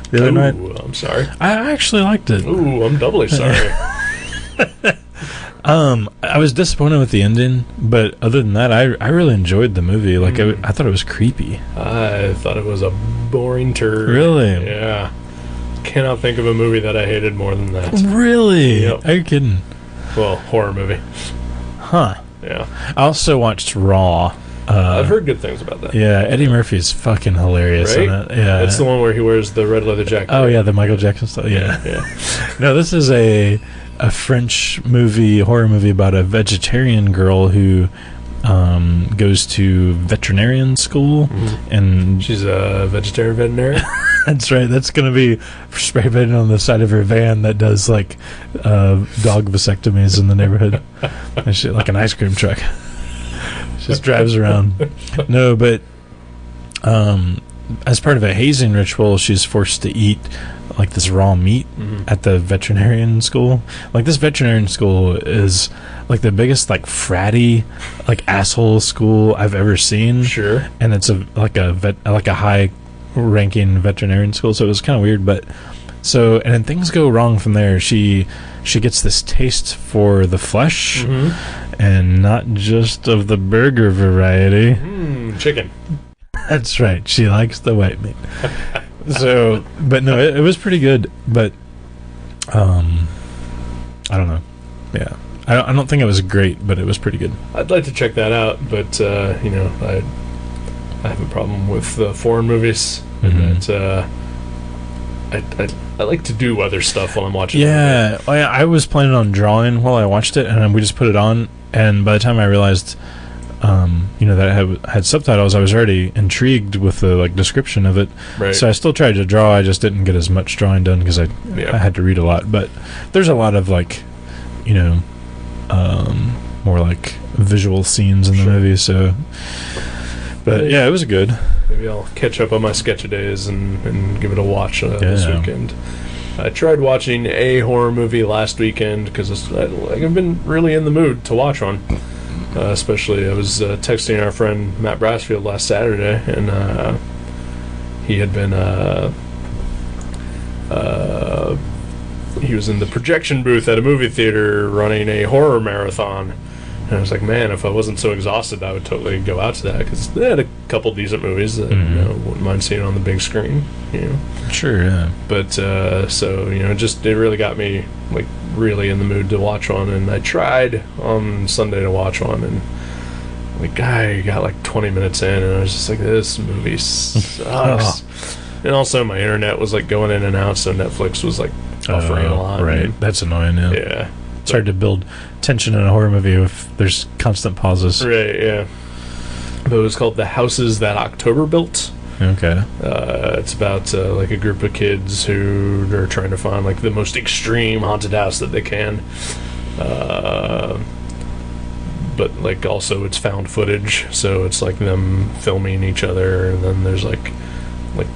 the other night. I'm sorry. I actually liked it. Ooh, I'm doubly sorry. I was disappointed with the ending, but other than that, I really enjoyed the movie. Like I thought it was creepy. I thought it was a boring turd. Really? Yeah. Cannot think of a movie that I hated more than that. Really? Yep. Are you kidding? Well, horror movie. Huh. Yeah. I also watched Raw. I've heard good things about that. Yeah, Eddie Murphy is fucking hilarious Right? in it. Yeah. It's the one where he wears the red leather jacket. Oh yeah, the Michael Jackson stuff. Yeah. No, this is a French horror movie about a vegetarian girl who goes to veterinarian school, and She's a vegetarian veterinarian. that's right. That's going to be spray painted on the side of her van that does like dog vasectomies in the neighborhood, and shit, like an ice cream truck. Just drives around. No, but as part of a hazing ritual, she's forced to eat like this raw meat at the veterinarian school. Like this veterinarian school is like the biggest like fratty like asshole school I've ever seen. Sure. And it's a high ranking veterinarian school, so it was kind of weird. But so, and then things go wrong from there. She gets this taste for the flesh, and not just of the burger variety. Chicken. That's right. She likes the white meat. So, but no, it was pretty good. But I don't know. Yeah, I don't think it was great, but it was pretty good. I'd like to check that out, but I have a problem with foreign movies. That I like to do other stuff while I'm watching. Yeah, I was planning on drawing while I watched it, and we just put it on. And by the time I realized, that it had subtitles, I was already intrigued with the description of it. Right. So I still tried to draw. I just didn't get as much drawing done because I had to read a lot. But there's a lot of more like visual scenes in the movie. So, but yeah, it was good. Maybe I'll catch up on my sketch-a-days and give it a watch this weekend. I tried watching a horror movie last weekend because I've been really in the mood to watch one. Especially, I was texting our friend Matt Brassfield last Saturday, and he had been he was in the projection booth at a movie theater running a horror marathon. And I was like, man, if I wasn't so exhausted, I would totally go out to that, because they had a couple decent movies that wouldn't mind seeing on the big screen. Sure, yeah. But so it really got me like really in the mood to watch one, and I tried on Sunday to watch one, and like I got like 20 minutes in, and I was just like, this movie sucks. And also my internet was like going in and out, so Netflix was like buffering a lot. Right, that's annoying. Yeah. It's hard to build tension in a horror movie if there's constant pauses. Right, yeah. But it was called The Houses That October Built. Okay. It's about like a group of kids who are trying to find like the most extreme haunted house that they can. But like also it's found footage, so it's like them filming each other, and then there's like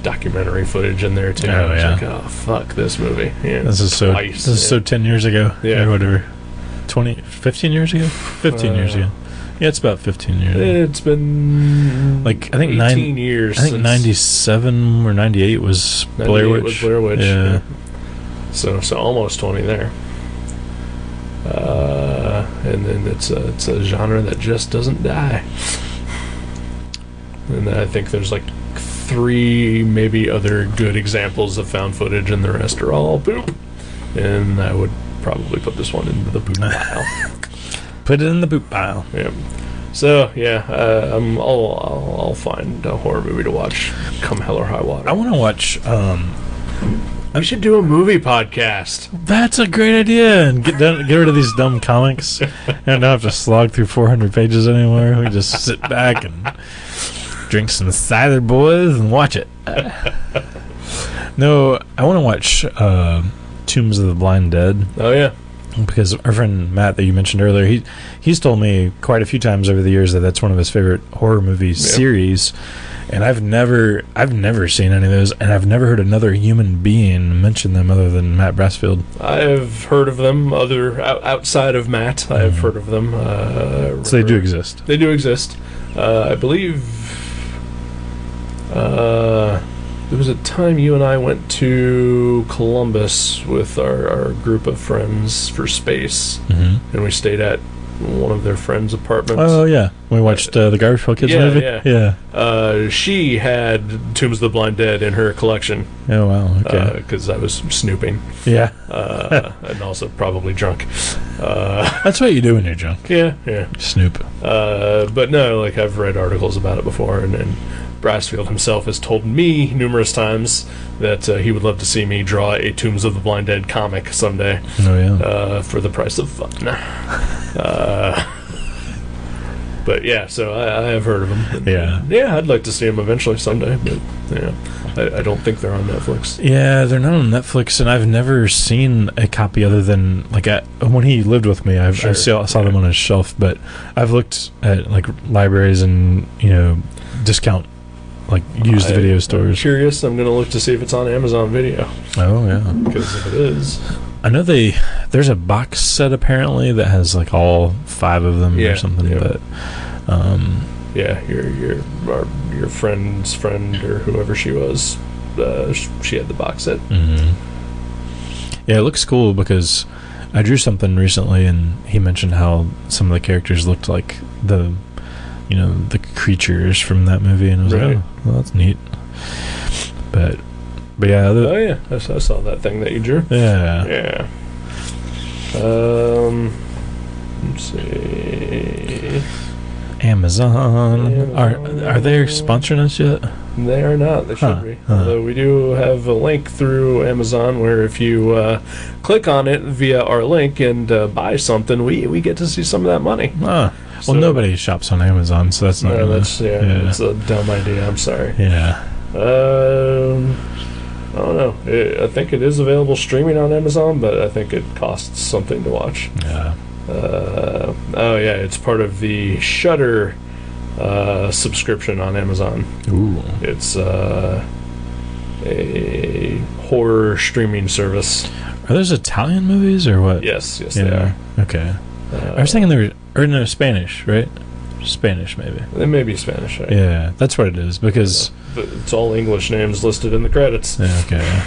documentary footage in there too. Oh, yeah. Like, oh fuck this movie. Yeah, This is so 10 years ago. Yeah. Or whatever. 15 years ago? 15 years ago. Yeah, it's about 15 years ago. It's been like I think 18 years. I think 97 or 98 was Blair Witch. Was Blair Witch. Yeah. So almost 20 there. And then it's a genre that just doesn't die. And I think there's like 3 maybe other good examples of found footage, and the rest are all poop. And I would probably put this one into the poop pile. Put it in the poop pile. Yeah. So yeah, I'll find a horror movie to watch come hell or high water. I want to watch. We should do a movie podcast. That's a great idea, and get rid of these dumb comics, and don't have to slog through 400 pages anymore. We just sit back and drink some cider, boys, and watch it. No, I want to watch Tombs of the Blind Dead. Oh yeah. Because our friend Matt that you mentioned earlier, he's told me quite a few times over the years that that's one of his favorite horror movie series, and I've never seen any of those, and I've never heard another human being mention them other than Matt Brassfield. I've heard of them outside of Matt. I've heard of them. So they do exist. They do exist. I believe there was a time you and I went to Columbus with our group of friends for space, and we stayed at one of their friends' apartments. Oh yeah, we watched the Garbage Pail Kids movie. Yeah. She had Tombs of the Blind Dead in her collection. Oh wow, okay. Because I was snooping. Yeah. And also probably drunk. That's what you do when you're drunk. Yeah. Snoop. But no, like I've read articles about it before, and Brassfield himself has told me numerous times that he would love to see me draw a Tombs of the Blind Dead comic someday. Oh yeah. For the price of fun. But yeah, so I have heard of them. Yeah, I'd like to see them eventually someday, but yeah, I don't think they're on Netflix. Yeah, they're not on Netflix, and I've never seen a copy other than like when he lived with me. I saw them on his shelf, but I've looked at like libraries and discount like used video stores. I'm curious. I'm gonna look to see if it's on Amazon Video. Oh yeah, because if it is, I know there's a box set apparently that has like all 5 of them or something. Yeah. But your friend's friend or whoever she was, she had the box set. Yeah, it looks cool because I drew something recently, and he mentioned how some of the characters looked like the creatures from that movie, and I was like, oh, well, that's neat. But yeah. I saw that thing that you drew. Yeah. Let's see. Amazon. Are they sponsoring us yet? They are not. They should be. Although we do have a link through Amazon where if you click on it via our link and buy something, we get to see some of that money. Well, nobody shops on Amazon, so that's not. No, that's a dumb idea. I'm sorry. Yeah. I don't know. I think it is available streaming on Amazon, but I think it costs something to watch. Yeah. It's part of the Shudder subscription on Amazon. Ooh. It's a horror streaming service. Are those Italian movies or what? Yes, they are. Okay. I was thinking they were Spanish, right? Spanish, maybe. They may be Spanish, right? Yeah, that's what it is, because it's all English names listed in the credits. Yeah, okay.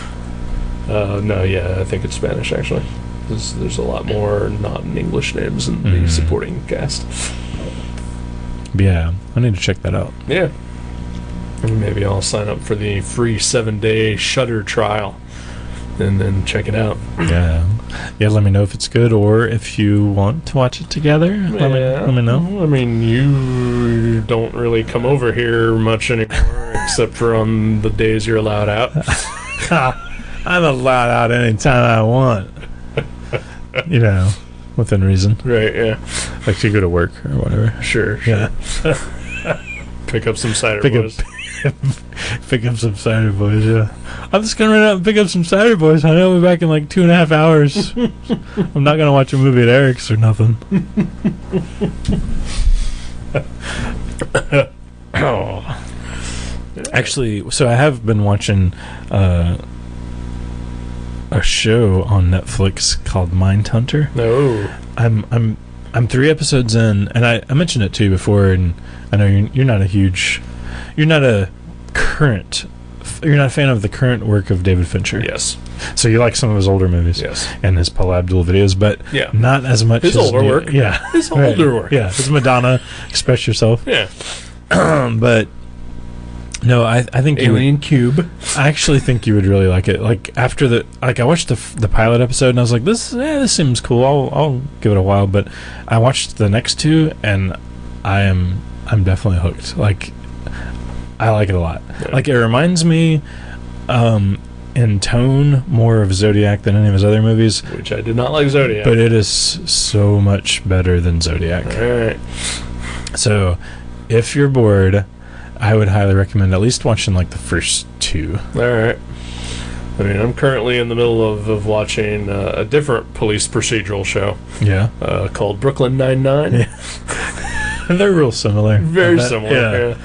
I think it's Spanish, actually. There's a lot more non-English names in the supporting cast. Yeah, I need to check that out. Yeah. Maybe I'll sign up for the free 7-day Shudder trial and then check it out. Yeah. Yeah, let me know if it's good or if you want to watch it together. Let me know. I mean, you don't really come over here much anymore, except for on the days you're allowed out. I'm allowed out anytime I want. You know, within reason. Right, yeah. Like to go to work or whatever. Sure. Yeah. Pick up some cider Pick boys. Pick up some cider boys, yeah. I'm just gonna run out and pick up some cider boys. I know we'll be back in like 2.5 hours. I'm not gonna watch a movie at Eric's or nothing. Oh. Actually, so I have been watching a show on Netflix called Mindhunter. No. I'm 3 episodes in, and I mentioned it to you before, and I know you're not a fan of the current work of David Fincher. Yes. So you like some of his older movies. Yes. And his Paul Abdul videos, but Yeah. not as much His as older work. Yeah. His older work. Yeah. His Madonna, Express Yourself. Yeah. But no, I think Alien Cube. I actually think you would really like it. Like after I watched the pilot episode and I was like, this seems cool. I'll give it a while. But I watched the next 2 and I'm definitely hooked. Like I like it a lot. Yeah. Like it reminds me, in tone more of Zodiac than any of his other movies. Which I did not like Zodiac. But it is so much better than Zodiac. Alright. So if you're bored, I would highly recommend at least watching like the first 2. Alright. I mean, I'm currently in the middle of watching a different police procedural show Yeah. called Brooklyn Nine-Nine. Yeah. They're real similar. Very I bet. similar. Yeah.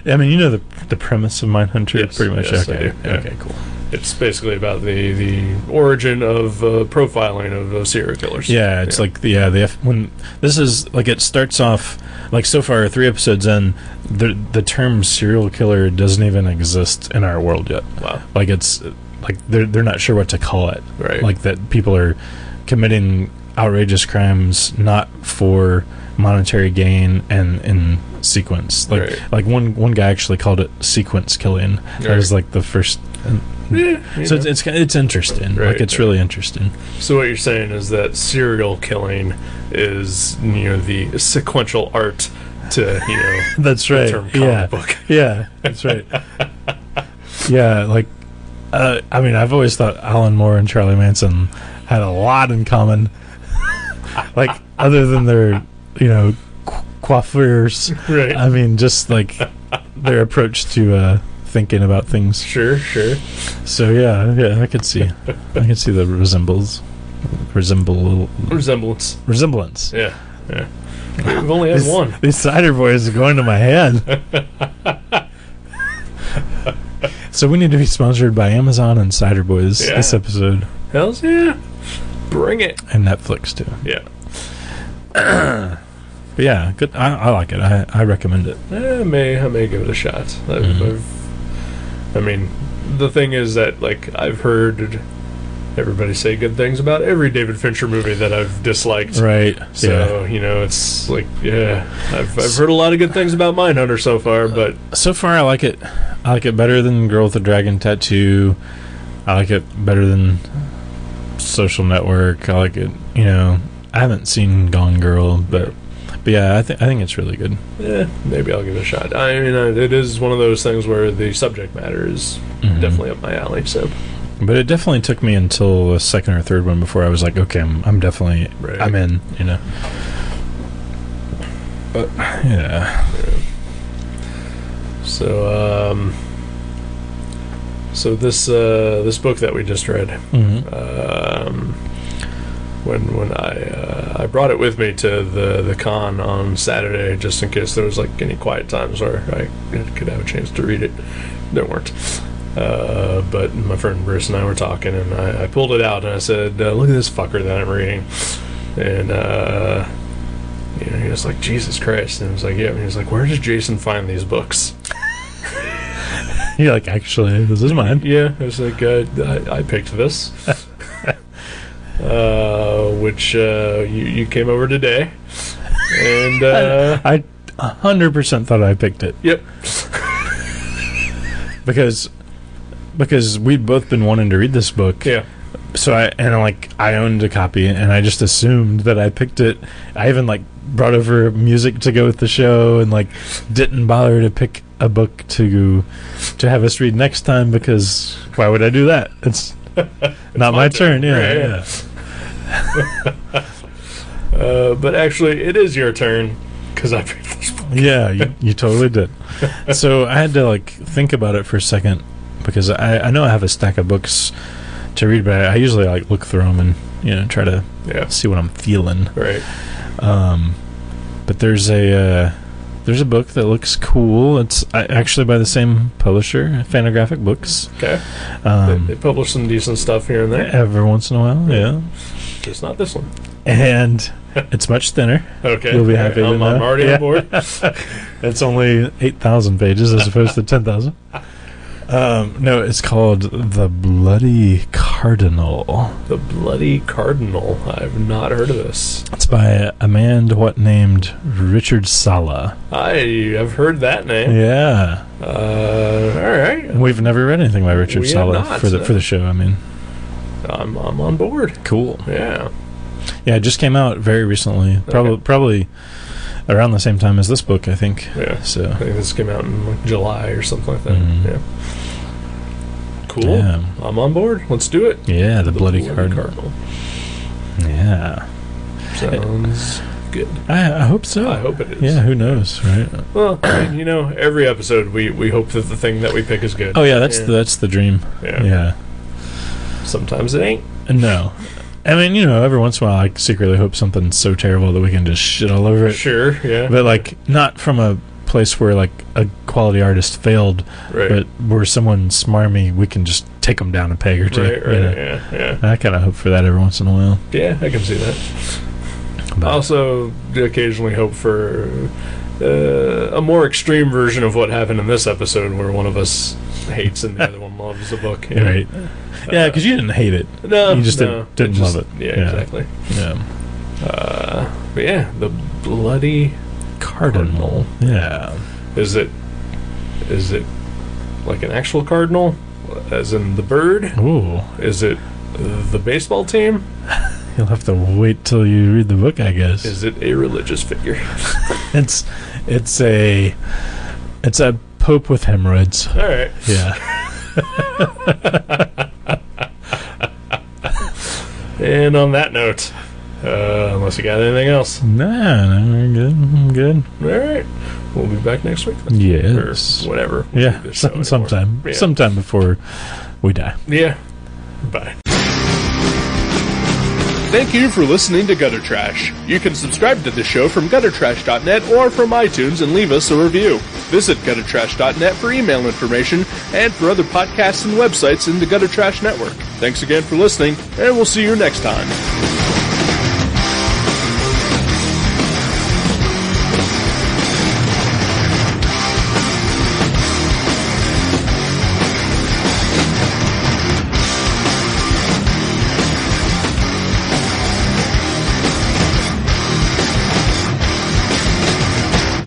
I mean, you know the premise of Mindhunter, Yes, pretty much. yes, I Okay. do, yeah. Okay, cool. It's basically about the origin of profiling of serial killers. Yeah, it's like when this is like it starts off like so far 3 episodes in, the term serial killer doesn't even exist in our world yet. Wow. Like it's like they're not sure what to call it. Right. Like that people are committing outrageous crimes not for monetary gain and in sequence. Like one guy actually called it sequence killing. That was like the first. So it's interesting. Right, like it's really interesting. So what you're saying is that serial killing is the sequential art to That's the right. term comic book. Yeah, that's right. Yeah, like I mean, I've always thought Alan Moore and Charlie Manson had a lot in common. Like other than their coiffures, Right. I mean, just like their approach to thinking about things. Sure. So yeah, I could see the resemblance. Yeah. We've only had one. These cider boys are going to my head. So we need to be sponsored by Amazon and Cider Boys this episode, Hells yeah. Bring it. and Netflix too. Yeah. But yeah, good. I like it. I recommend it. I may give it a shot. I mean, the thing is that I've heard everybody say good things about every David Fincher movie that I've disliked. Right. So it's I've heard a lot of good things about Mindhunter so far, but So far, I like it. I like it better than Girl with the Dragon Tattoo. I like it better than Social Network. I like it. I haven't seen Gone Girl, but yeah, I think it's really good. yeah, maybe I'll give it a shot. I mean, it is one of those things where the subject matter is definitely up my alley. So, But it definitely took me until the second or third one before I was like, okay, I'm definitely I'm in. But yeah. So this book that we just read, when I brought it with me to the con on Saturday, just in case there was any quiet times where I could have a chance to read it. There weren't. But my friend Bruce and I were talking, and I pulled it out and I said, "Look at this fucker that I'm reading," and he was like, "Jesus Christ!" And I was like, "Yeah." And he was like, "Where does Jason find these books?" You're like, actually, this is mine. Yeah, I was like, I picked this, which you came over today, and 100% thought I picked it. Yep. Because we'd both been wanting to read this book. Yeah. So I owned a copy, and I just assumed that I picked it. I even brought over music to go with the show, and didn't bother to pick a book to have us read next time, because why would I do that? It's not my turn. Yeah. But actually, it is your turn because I picked this book. Yeah, you totally did. So I had to think about it for a second, because I know I have a stack of books to read, but I usually look through them and try to see what I'm feeling. Right. But there's a book that looks cool. It's actually by the same publisher, Fantagraphic Books. Okay. They publish some decent stuff here and there. Every once in a while, yeah. Just not this one. And it's much thinner. Okay. You'll be happy to know. I'm already on board. It's only 8,000 pages as opposed to 10,000. No, it's called The Bloody Cardinal. The Bloody Cardinal. I've not heard of this. It's by a man named Richard Sala. I have heard that name. Yeah. All right. We've never read anything by Richard Sala for the show. I mean, I'm on board. Cool. Yeah. Yeah, it just came out very recently. Probably around the same time as this book, I think. Yeah. So I think this came out in July or something like that. Mm-hmm. Yeah. Cool. Yeah. I'm on board. Let's do it. Yeah, the Bloody Cardinal. Yeah. Sounds good. I hope so. I hope it is. Yeah, who knows, right? Well, I mean, every episode we hope that the thing that we pick is good. Oh yeah, that's the dream. Yeah. Sometimes it ain't. No. I mean, every once in a while I secretly hope something's so terrible that we can just shit all over it. Sure, yeah. But not from a place where a quality artist failed, right. But where someone smarmy, we can just take them down a peg or two. Right, yeah. I kind of hope for that every once in a while. Yeah, I can see that. But I also occasionally hope for a more extreme version of what happened in this episode, where one of us hates and the other one loves the book. Right. Yeah, because you didn't hate it. No, you just didn't love it. Yeah, exactly. Yeah. But yeah, the Bloody Cardinal. Yeah. Is it like an actual cardinal, as in the bird? Ooh. Is it the baseball team? You'll have to wait till you read the book, I guess. Is it a religious figure? It's a pope with hemorrhoids. All right. Yeah. And on that note, unless you got anything else. Nah, I'm good. I'm good. All right. We'll be back next week. Yes. Or whatever. Yeah, sometime. Yeah. Sometime before we die. Yeah. Bye. Thank you for listening to Gutter Trash. You can subscribe to the show from guttertrash.net or from iTunes and leave us a review. Visit guttertrash.net for email information and for other podcasts and websites in the Gutter Trash Network. Thanks again for listening, and we'll see you next time.